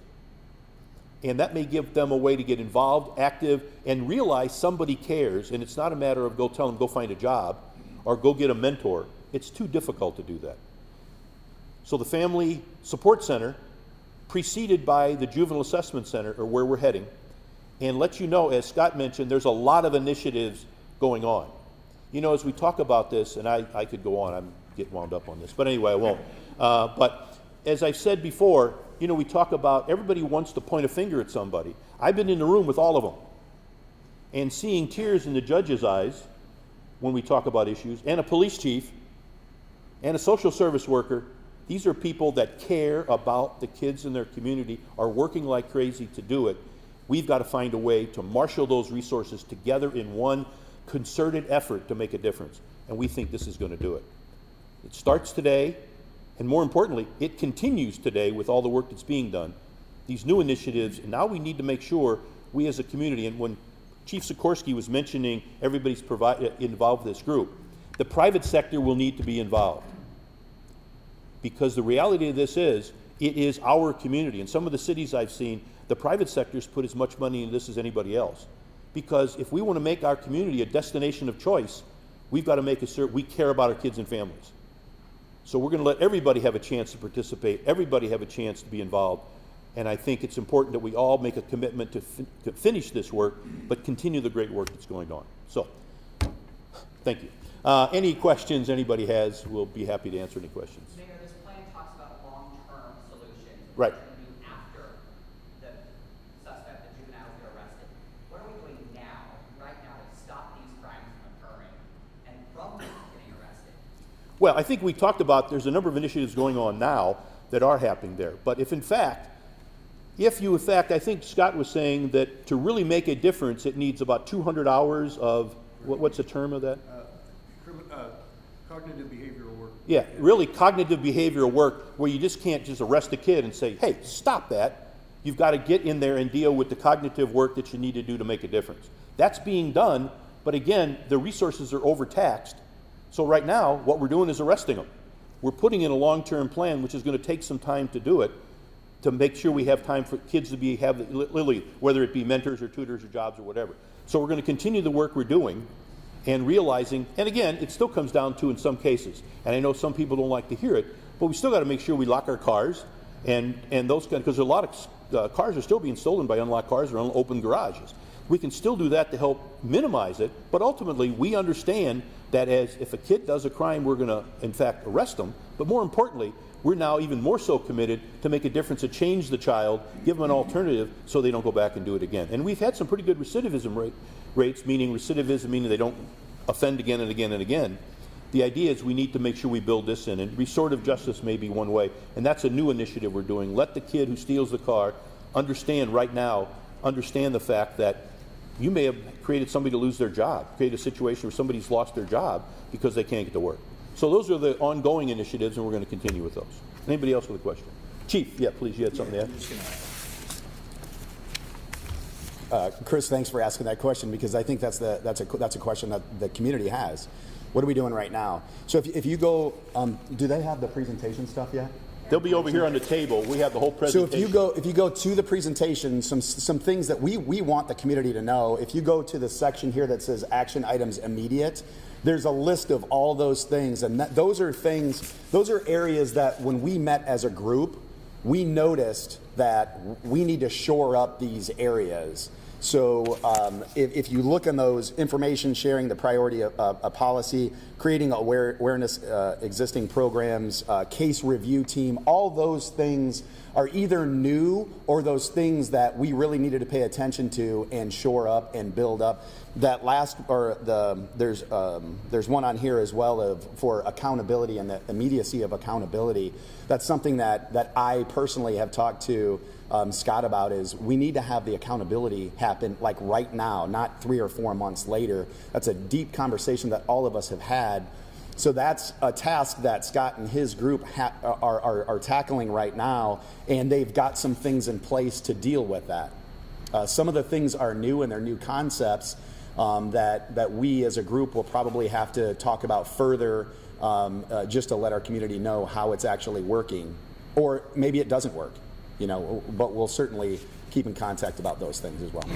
And that may give them a way to get involved, active, and realize somebody cares, and it's not a matter of go tell them, go find a job, or go get a mentor. It's too difficult to do that. So the Family Support Center, preceded by the Juvenile Assessment Center, are where we're heading, and let you know, as Scott mentioned, there's a lot of initiatives going on. As we talk about this, and I could go on, I'm getting wound up on this, but anyway, I won't. But as I've said before, we talk about everybody wants to point a finger at somebody. I've been in the room with all of them and seeing tears in the judge's eyes when we talk about issues, and a police chief and a social service worker. These are people that care about the kids in their community, are working like crazy to do it. We've got to find a way to marshal those resources together in one concerted effort to make a difference, and we think this is going to do it. It starts today, and more importantly, it continues today with all the work that's being done. These new initiatives, and now we need to make sure we as a community, and when Chief Sikorsky was mentioning everybody's involved in this group, the private sector will need to be involved. Because the reality of this is, it is our community. In some of the cities I've seen, the private sector's put as much money into this as anybody else. Because if we want to make our community a destination of choice, we've got to make sure we care about our kids and families. So we're going to let everybody have a chance to participate, everybody have a chance to be involved. And I think it's important that we all make a commitment to finish this work, but continue the great work that's going on. So, thank you. Any questions anybody has, we'll be happy to answer any questions. Mayor, this plan talks about long-term solutions. Right. What we're going to do after the suspect, the juveniles, get arrested. What are we doing now, right now, to stop these crimes from occurring and from them getting arrested? Well, I think we talked about there's a number of initiatives going on now that are happening there. But if in fact, I think Scott was saying that to really make a difference, it needs about 200 hours of, what's the term of that? Cognitive behavioral work. Yeah, really cognitive behavioral work where you just can't just arrest a kid and say, hey, stop that. You've got to get in there and deal with the cognitive work that you need to do to make a difference. That's being done, but again, the resources are overtaxed. So right now, what we're doing is arresting them. We're putting in a long-term plan, which is going to take some time to do it, to make sure we have time for kids to have literally, whether it be mentors or tutors or jobs or whatever. So we're going to continue the work we're doing and realizing, and again, it still comes down to in some cases, and I know some people don't like to hear it, but we still got to make sure we lock our cars and those kind, because a lot of cars are still being stolen by unlocked cars or open garages. We can still do that to help minimize it, but ultimately we understand that if a kid does a crime, we're going to, in fact, arrest them, but more importantly, we're now even more so committed to make a difference, to change the child, give them an alternative so they don't go back and do it again. And we've had some pretty good recidivism rates, meaning recidivism, meaning they don't offend again and again and again. The idea is we need to make sure we build this in, and restorative justice may be one way, and that's a new initiative we're doing. Let the kid who steals the car understand the fact that you may have created somebody to lose their job, created a situation where somebody's lost their job because they can't get to work. So those are the ongoing initiatives, and we're going to continue with those. Anybody else with a question? Chief, yeah, please, you had something to add? Chris, thanks for asking that question, because I think that's a question that the community has. What are we doing right now? So if you go, do they have the presentation stuff yet? They'll be over here on the table. We have the whole presentation. So if you go to the presentation, some things that we want the community to know. If you go to the section here that says action items immediate, there's a list of all those things, and those are areas that when we met as a group, we noticed that we need to shore up these areas. So if you look in those, information sharing, the priority of policy, creating awareness, existing programs, case review team, all those things are either new or those things that we really needed to pay attention to and shore up and build up. That last, there's one on here as well for accountability and the immediacy of accountability. That's something that I personally have talked to Scott about, is we need to have the accountability happen like right now, not 3 or 4 months later. That's a deep conversation that all of us have had. So that's a task that Scott and his group are tackling right now, and they've got some things in place to deal with that. Some of the things are new, and they're new concepts that we as a group will probably have to talk about further, just to let our community know how it's actually working. Or maybe it doesn't work, but we'll certainly keep in contact about those things as well. Can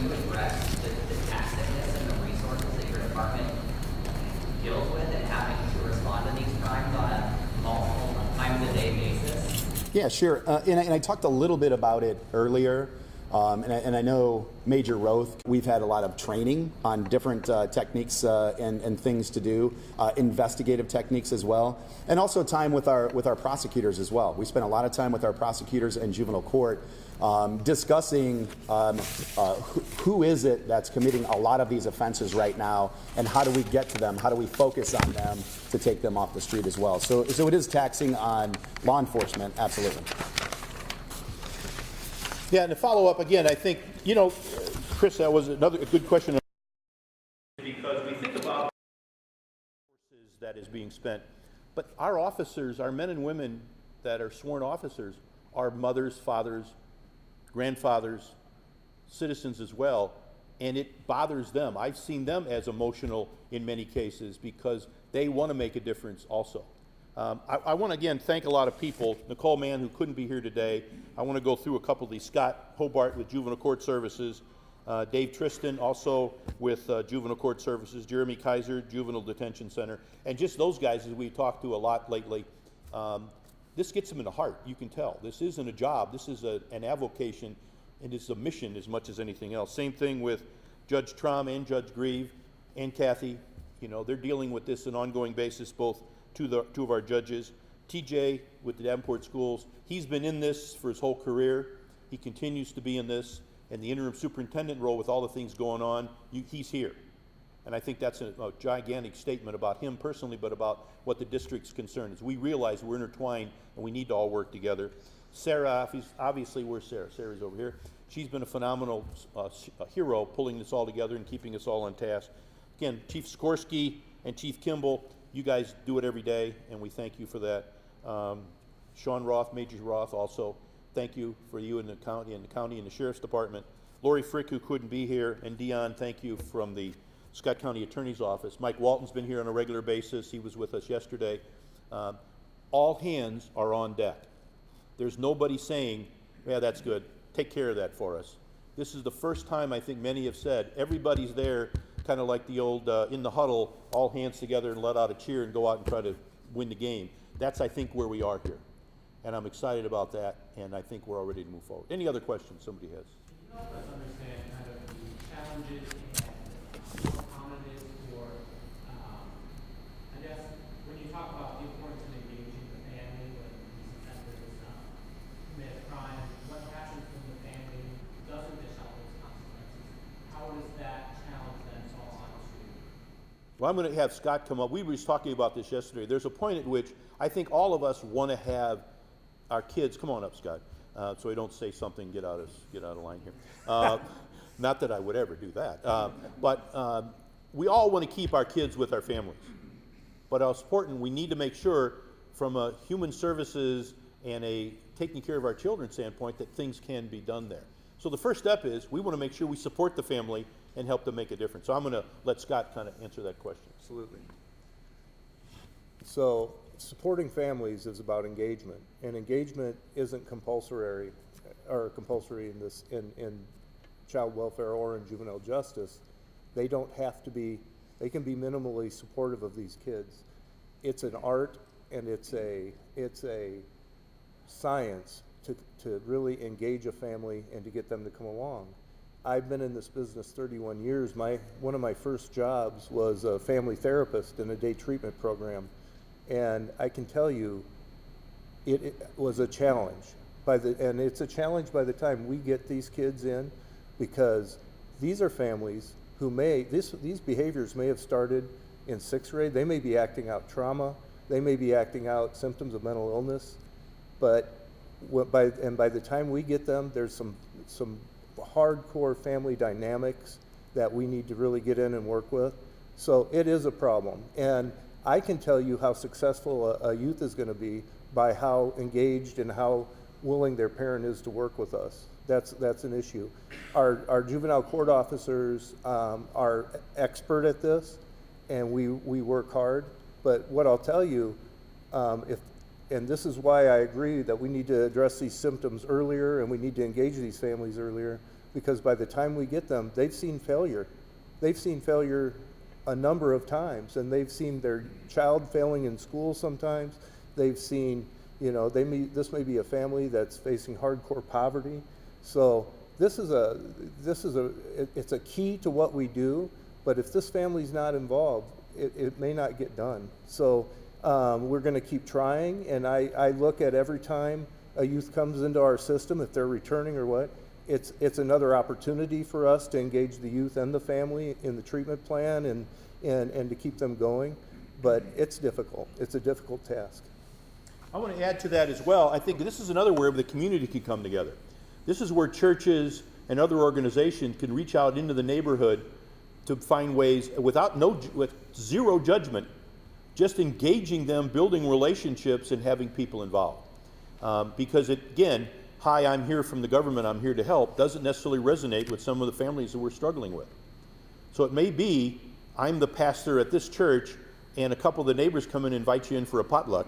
you address the tacticness and the resources that your department deals with and having to respond to these crimes on a multiple times a day basis? Yeah, sure. And I talked a little bit about it earlier. And I know Major Roth, we've had a lot of training on different techniques and things to do, investigative techniques as well, and also time with our prosecutors as well. We spent a lot of time with our prosecutors in juvenile court discussing who is it that's committing a lot of these offenses right now, and how do we get to them? How do we focus on them to take them off the street as well? So it is taxing on law enforcement, absolutely. Yeah, and to follow up again, I think, Chris, that was a good question. Because that is being spent. But our officers, our men and women that are sworn officers, are mothers, fathers, grandfathers, citizens as well, and it bothers them. I've seen them as emotional in many cases because they want to make a difference also. I want to again thank a lot of people. Nicole Mann, who couldn't be here today. I want to go through a couple of these. Scott Hobart with Juvenile Court Services, Dave Tristan also with Juvenile Court Services, Jeremy Kaiser, Juvenile Detention Center, and just those guys as we talked to a lot lately. This gets them in the heart, you can tell. This isn't a job, this is an avocation, and it's a mission as much as anything else. Same thing with Judge Trom and Judge Grieve and Kathy. You know, they're dealing with this on an ongoing basis, both two of our judges. TJ with the Davenport schools, he's been in this for his whole career. He continues to be in this, and the interim superintendent role with all the things going on, he's here. And I think that's a gigantic statement about him personally, but about what the district's concern is. We realize we're intertwined and we need to all work together. Sarah, obviously, where's Sarah? Sarah's over here. She's been a phenomenal hero pulling this all together and keeping us all on task. Again, Chief Skorsky and Chief Kimball, you guys do it every day, and we thank you for that. Sean Roth, Major Roth, also, thank you for you and the county and the Sheriff's Department. Lori Frick, who couldn't be here, and Dion, thank you from the Scott County Attorney's Office. Mike Walton's been here on a regular basis. He was with us yesterday. All hands are on deck. There's nobody saying, yeah, that's good. Take care of that for us. This is the first time I think many have said, everybody's there, kind of like the old in the huddle, all hands together and let out a cheer and go out and try to win the game. That's, I think, where we are here. And I'm excited about that, and I think we're all ready to move forward. Any other questions somebody has? Can you help us understand kind of the challenges and how common it is for, I guess, when you talk about the importance of engaging the family when these offenders commit a crime, what happens when the family doesn't dish out those consequences? How does that challenge then fall onto? Well, I'm going to have Scott come up. We were just talking about this yesterday. There's a point at which I think all of us want to have our kids, come on up, Scott, so we don't say something, get out of line here. Not that I would ever do that. But we all want to keep our kids with our families. But it's important, we need to make sure from a human services and a taking care of our children standpoint that things can be done there. So the first step is we want to make sure we support the family and help them make a difference. So I'm going to let Scott kind of answer that question. Absolutely. So supporting families is about engagement, and engagement isn't compulsory in this in child welfare or in juvenile justice. They don't have to be. They can be minimally supportive of these kids. It's an art and it's a science to really engage a family and to get them to come along. I've been in this business 31 years. One of my first jobs was a family therapist in a day treatment program. And I can tell you, it was a challenge. And it's a challenge by the time we get these kids in, because these are families who these behaviors may have started in 6th grade. They may be acting out trauma. They may be acting out symptoms of mental illness. But by the time we get them, there's some hardcore family dynamics that we need to really get in and work with. So it is a problem. And I can tell you how successful a youth is going to be by how engaged and how willing their parent is to work with us. That's an issue. Our juvenile court officers are expert at this, and we work hard. But what I'll tell you, and this is why I agree that we need to address these symptoms earlier and we need to engage these families earlier, because by the time we get them, they've seen failure. They've seen failure a number of times, and they've seen their child failing in school sometimes. They've seen, this may be a family that's facing hardcore poverty. So it's a key to what we do, but if this family's not involved, it may not get done. So we're going to keep trying, and I look at every time a youth comes into our system, if they're returning or what, it's another opportunity for us to engage the youth and the family in the treatment plan and to keep them going. But it's difficult. It's a difficult task. I want to add to that as well. I think this is another where the community can come together. This is where churches and other organizations can reach out into the neighborhood to find ways with zero judgment just engaging them, building relationships, and having people involved. Because again, hi, I'm here from the government, I'm here to help, doesn't necessarily resonate with some of the families that we're struggling with. So it may be, I'm the pastor at this church, and a couple of the neighbors come and invite you in for a potluck.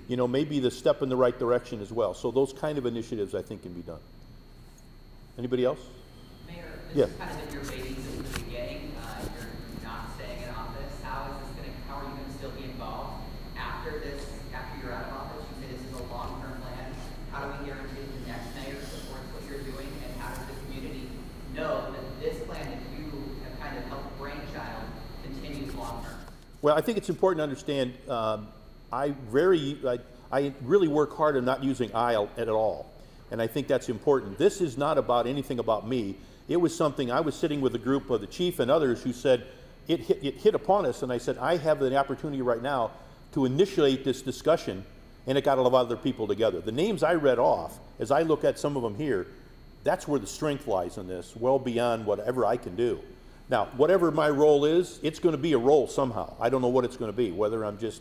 You know, maybe the step in the right direction as well. So those kind of initiatives I think can be done. Anybody else? Mayor, Yeah. this has kind of been your baby since the beginning. You're not staying in office. How are you going to still be involved after you're out of office? You say this is a long-term plan. How do we guarantee the next mayor supports what you're doing, and how does the community know that this plan that you have kind of helped brainchild continues long-term? Well, I think it's important to understand, I really work hard on not using I at all. And I think that's important. This is not about anything about me. It was something, I was sitting with a group of the chief and others who said, it hit upon us, and I said, I have the opportunity right now to initiate this discussion, and it got a lot of other people together. The names I read off, as I look at some of them here, that's where the strength lies in this, well beyond whatever I can do. Now, whatever my role is, it's going to be a role somehow. I don't know what it's going to be, whether I'm just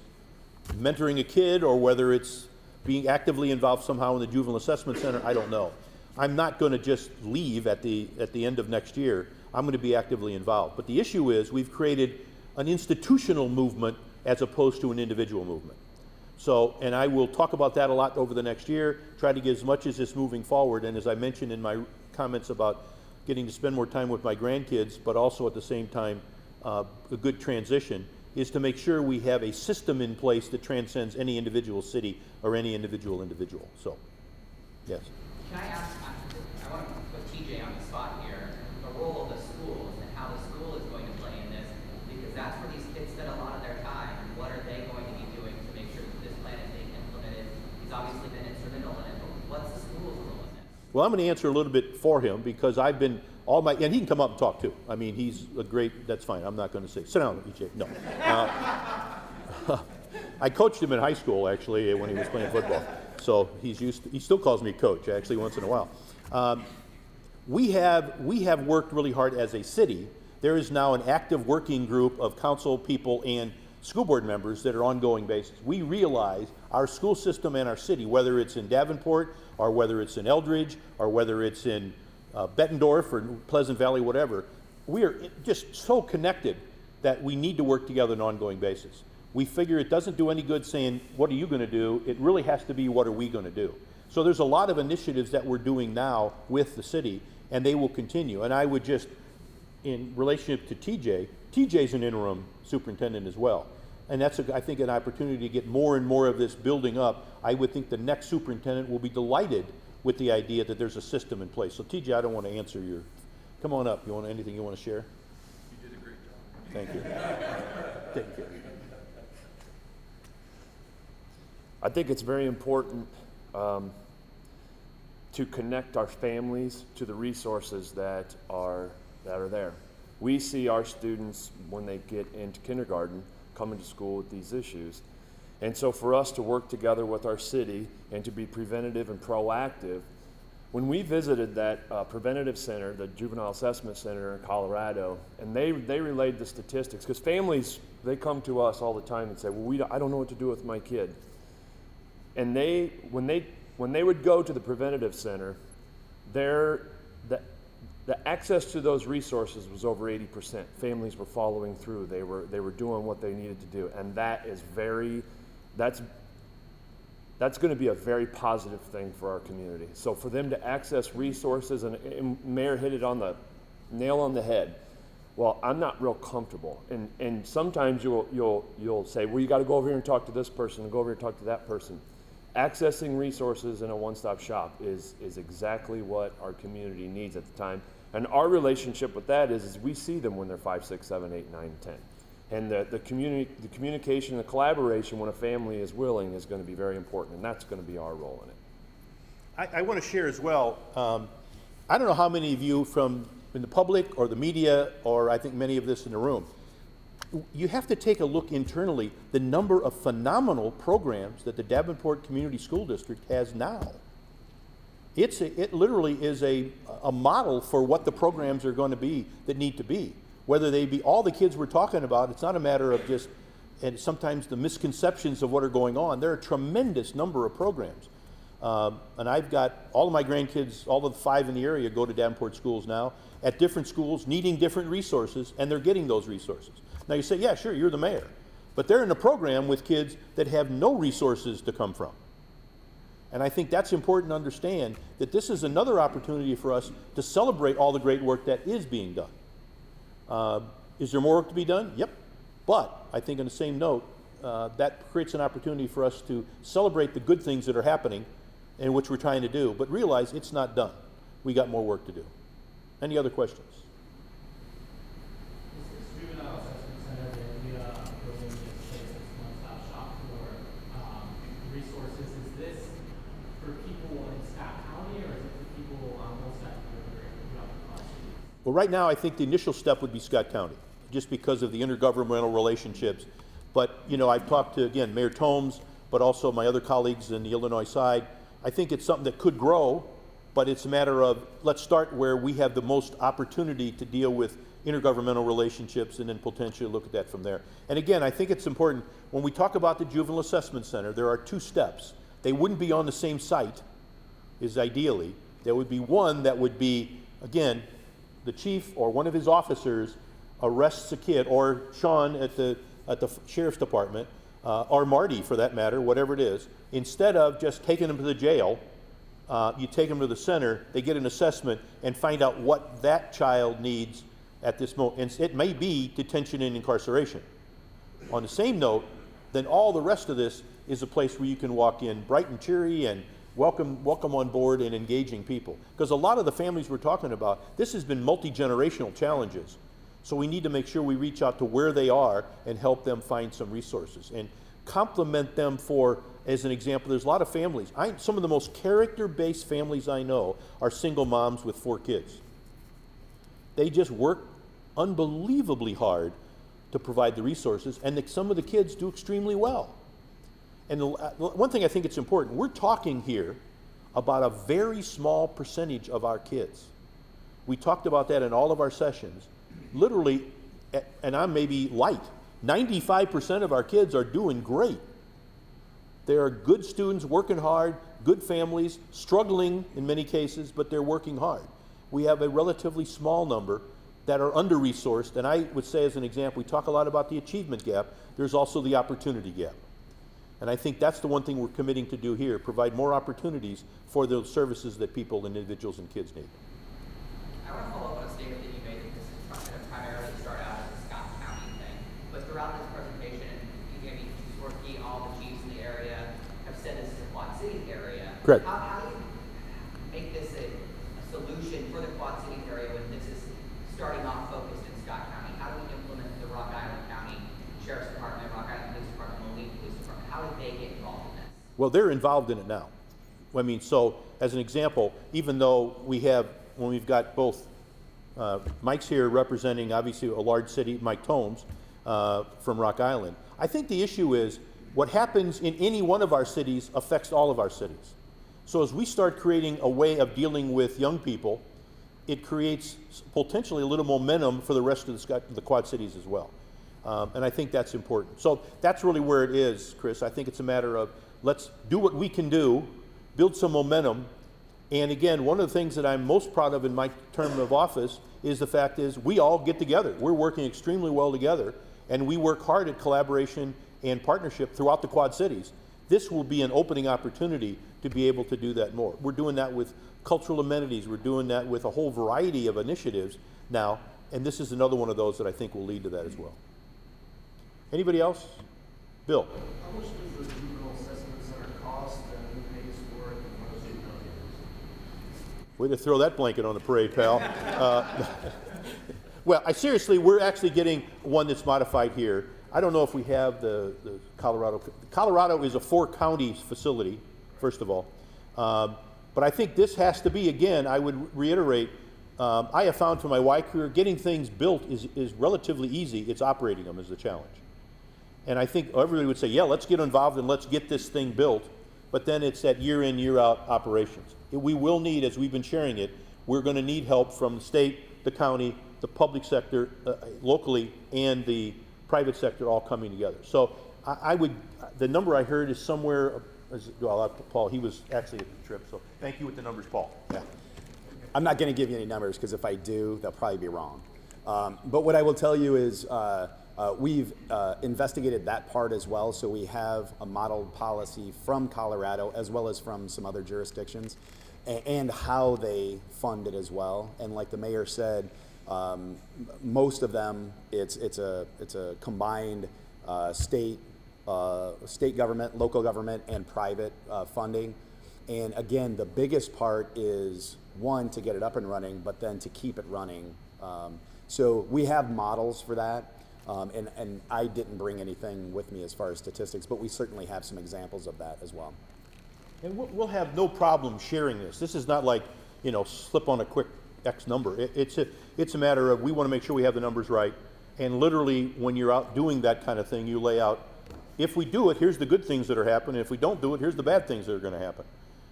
mentoring a kid or whether it's being actively involved somehow in the Juvenile Assessment Center, I don't know. I'm not going to just leave at the end of next year. I'm going to be actively involved. But the issue is we've created an institutional movement as opposed to an individual movement. So, and I will talk about that a lot over the next year, try to get as much as this moving forward. And as I mentioned in my comments about getting to spend more time with my grandkids, but also at the same time, a good transition, is to make sure we have a system in place that transcends any individual city or any individual. So, yes. Can I ask, I want to put TJ on the spot here, the role of the schools and how the school is going to play in this, because that's where these kids spend a lot of their time, and what are they going to be doing to make sure that this plan is being implemented? He's obviously been instrumental in it, but what's the school's role in this? Well, I'm going to answer a little bit for him because I've been and he can come up and talk too. I mean, he's a great, that's fine. I'm not going to say, sit down, EJ. No. I coached him in high school, actually, when he was playing football. So he still calls me coach, actually, once in a while. We have worked really hard as a city. There is now an active working group of council people and school board members that are ongoing basis. We realize our school system and our city, whether it's in Davenport or whether it's in Eldridge or whether it's in Bettendorf or Pleasant Valley, whatever, we are just so connected that we need to work together on an ongoing basis. We figure it doesn't do any good saying, what are you going to do? It really has to be, what are we going to do? So there's a lot of initiatives that we're doing now with the city, and they will continue. And I would just, in relationship to TJ's an interim superintendent as well. And that's, I think, an opportunity to get more and more of this building up. I would think the next superintendent will be delighted with the idea that there's a system in place. So TJ, I don't want to answer your, come on up. You want anything you want to share? You did a great job. Thank you. Thank you. I think it's very important to connect our families to the resources that are there. We see our students when they get into kindergarten coming to school with these issues. And so for us to work together with our city and to be preventative and proactive, when we visited that preventative center, the Juvenile Assessment Center in Colorado, and they relayed the statistics, because families, they come to us all the time and say, well, I don't know what to do with my kid. And when they would go to the preventative center, the access to those resources was over 80%. Families were following through. They were doing what they needed to do, and that's going to be a very positive thing for our community. So for them to access resources, and Mayor hit it on the nail on the head. Well, I'm not real comfortable, and sometimes you'll say, well, you got to go over here and talk to this person, and go over here and talk to that person. Accessing resources in a one-stop shop is exactly what our community needs at the time. And our relationship with that is we see them when they're 5, 6, 7, 8, 9, 10. And the communication, the collaboration when a family is willing is going to be very important, and that's going to be our role in it. I want to share as well, I don't know how many of you from in the public or the media, or I think many of this in the room, you have to take a look internally, the number of phenomenal programs that the Davenport Community School District has now. It literally is a model for what the programs are going to be that need to be. Whether they be all the kids we're talking about, it's not a matter of just and sometimes the misconceptions of what are going on. There are a tremendous number of programs. And I've got all of my grandkids, all of the 5 in the area go to Davenport schools now, at different schools, needing different resources, and they're getting those resources. Now you say, yeah, sure, you're the mayor. But they're in a program with kids that have no resources to come from. And I think that's important to understand, that this is another opportunity for us to celebrate all the great work that is being done. Is there more work to be done? Yep. But I think on the same note, that creates an opportunity for us to celebrate the good things that are happening and which we're trying to do, but realize it's not done. We got more work to do. Any other questions? This juvenile assessment center, the idea of building this place as one-stop shop for resources, is this for people in Scott County, or is it for people on both sides of the river throughout the city? Well, right now, I think the initial step would be Scott County, just because of the intergovernmental relationships. But, you know, I've talked to, again, Mayor Tomes, but also my other colleagues in the Illinois side. I think it's something that could grow, but it's a matter of, let's start where we have the most opportunity to deal with intergovernmental relationships and then potentially look at that from there. And again, I think it's important, when we talk about the Juvenile Assessment Center, there are 2 steps. They wouldn't be on the same site, is ideally. There would be one that would be, again, the chief or one of his officers arrests a kid, or Sean at the sheriff's department, or Marty for that matter, whatever it is. Instead of just taking them to the jail, you take them to the center, they get an assessment and find out what that child needs at this moment. And it may be detention and incarceration. On the same note, then all the rest of this is a place where you can walk in bright and cheery and welcome on board and engaging people. Because a lot of the families we're talking about, this has been multi-generational challenges. So we need to make sure we reach out to where they are and help them find some resources and compliment them for, as an example, there's a lot of families. Some of the most character-based families I know are single moms with 4 kids. They just work unbelievably hard to provide the resources, and some of the kids do extremely well. And one thing I think it's important, we're talking here about a very small percentage of our kids. We talked about that in all of our sessions. Literally, and I'm maybe light, 95% of our kids are doing great. They are good students, working hard, good families, struggling in many cases, but they're working hard. We have a relatively small number that are under-resourced, and I would say as an example, we talk a lot about the achievement gap, there's also the opportunity gap. And I think that's the one thing we're committing to do here, provide more opportunities for those services that people, individuals, and kids need. I want to follow up on a statement that you made that this is going to primarily start out as a Scott County thing. But throughout this presentation, Chief Sworky, all the chiefs in the area have said this is a Quad Cities area. Correct. How do you make this a solution for the Quad Cities area when this is starting off focused in Scott County? How do we implement the Rock Island County Sheriff's Department, Rock Island Police Department, Moline Police Department? How do they get involved in this? Well, they're involved in it now. I mean, so as an example, even though when we've got both, Mike's here representing obviously a large city, Mike Tomes from Rock Island. I think the issue is what happens in any one of our cities affects all of our cities. So as we start creating a way of dealing with young people, it creates potentially a little momentum for the rest of the Quad Cities as well. And I think that's important. So that's really where it is, Chris. I think it's a matter of let's do what we can do, build some momentum. And again, one of the things that I'm most proud of in my term of office is the fact is we all get together. We're working extremely well together, and we work hard at collaboration and partnership throughout the Quad Cities. This will be an opening opportunity to be able to do that more. We're doing that with cultural amenities. We're doing that with a whole variety of initiatives now, and this is another one of those that I think will lead to that as well. Anybody else? Bill. How much does the juvenile assessment center cost and who pays for it and what does it cover? Way to throw that blanket on the parade, pal. Well, seriously, we're actually getting one that's modified here. I don't know if we have the Colorado. Colorado is a 4-county facility, first of all. But I think this has to be, again, I would reiterate, I have found for my Y career, getting things built is relatively easy. It's operating them is the challenge. And I think everybody would say, yeah, let's get involved and let's get this thing built. But then it's that year in, year out operations. We will need, as we've been sharing it, we're going to need help from the state, the county, the public sector, locally, and the private sector all coming together. So I would, the number I heard is somewhere, well, Paul, he was actually at the trip, so thank you with the numbers, Paul. Yeah. I'm not going to give you any numbers because if I do, they'll probably be wrong. But what I will tell you is we've investigated that part as well. So we have a modeled policy from Colorado as well as from some other jurisdictions and how they fund it as well. And like the mayor said, most of them, it's a combined state government, local government, and private funding. And again, the biggest part is one, to get it up and running, but then to keep it running. So we have models for that. And I didn't bring anything with me as far as statistics, but we certainly have some examples of that as well. And we'll have no problem sharing this. This is not like, slip on a quick X number. It's a matter of, we want to make sure we have the numbers right. And literally, when you're out doing that kind of thing, you lay out, if we do it, here's the good things that are happening. If we don't do it, here's the bad things that are going to happen.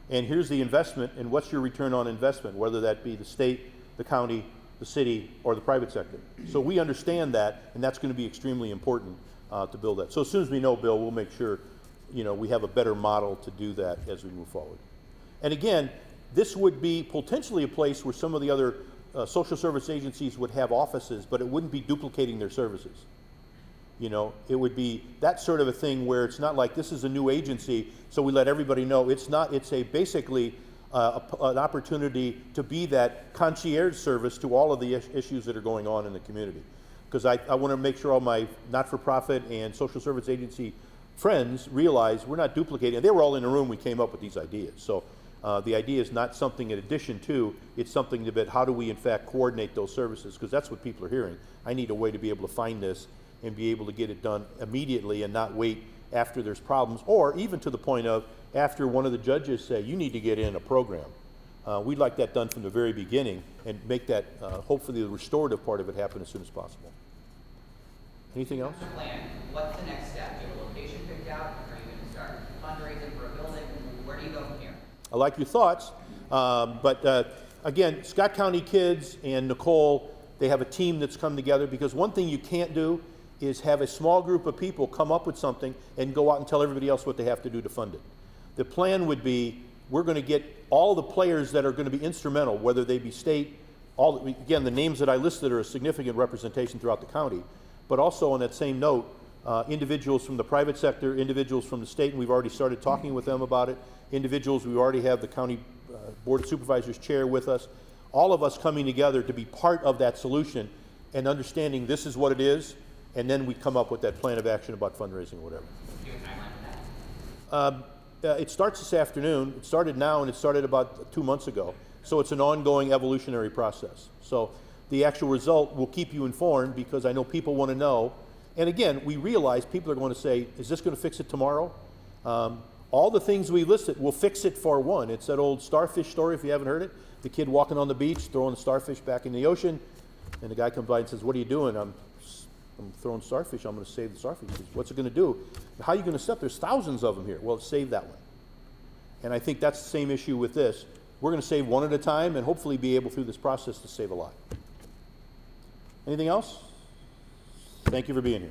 And here's the investment, and what's your return on investment, whether that be the state, the county, the city, or the private sector. So we understand that, and that's going to be extremely important to build that. So as soon as we know, Bill, we'll make sure we have a better model to do that as we move forward. And again, this would be potentially a place where some of the other social service agencies would have offices, but it wouldn't be duplicating their services. It would be that sort of a thing where it's not like this is a new agency, so we let everybody know. It's not. It's basically an opportunity to be that concierge service to all of the issues that are going on in the community. Because I want to make sure all my not-for-profit and social service agency friends realize we're not duplicating. They were all in a room. We came up with these ideas. So the idea is not something in addition to. It's something about how do we in fact coordinate those services, because that's what people are hearing. I need a way to be able to find this and be able to get it done immediately and not wait after there's problems, or even to the point of after one of the judges say, you need to get in a program. We'd like that done from the very beginning and make that, hopefully the restorative part of it happen as soon as possible. Anything else? Master plan, what's the next step? Do you have a location picked out? Are you going to start fundraising for a building? Where do you go from here? I like your thoughts, but again, Scott County kids and Nicole, they have a team that's come together, because one thing you can't do is have a small group of people come up with something and go out and tell everybody else what they have to do to fund it. The plan would be, we're going to get all the players that are going to be instrumental, whether they be state, again, the names that I listed are a significant representation throughout the county, but also on that same note, individuals from the private sector, individuals from the state, and we've already started talking with them about it, individuals, we already have the county board of supervisors chair with us, all of us coming together to be part of that solution and understanding this is what it is, and then we come up with that plan of action about fundraising or whatever. Do you have a timeline for that? It starts this afternoon. It started now, and it started about 2 months ago. So it's an ongoing evolutionary process. So the actual result will keep you informed, because I know people want to know. And again, we realize people are going to say, is this going to fix it tomorrow? All the things we listed will fix it for one. It's that old starfish story, if you haven't heard it. The kid walking on the beach, throwing the starfish back in the ocean, and the guy comes by and says, what are you doing? I'm throwing starfish. I'm going to save the starfish. He says, what's it going to do? How are you going to step? There's thousands of them here. Well, save that one. And I think that's the same issue with this. We're going to save one at a time and hopefully be able through this process to save a lot. Anything else? Thank you for being here.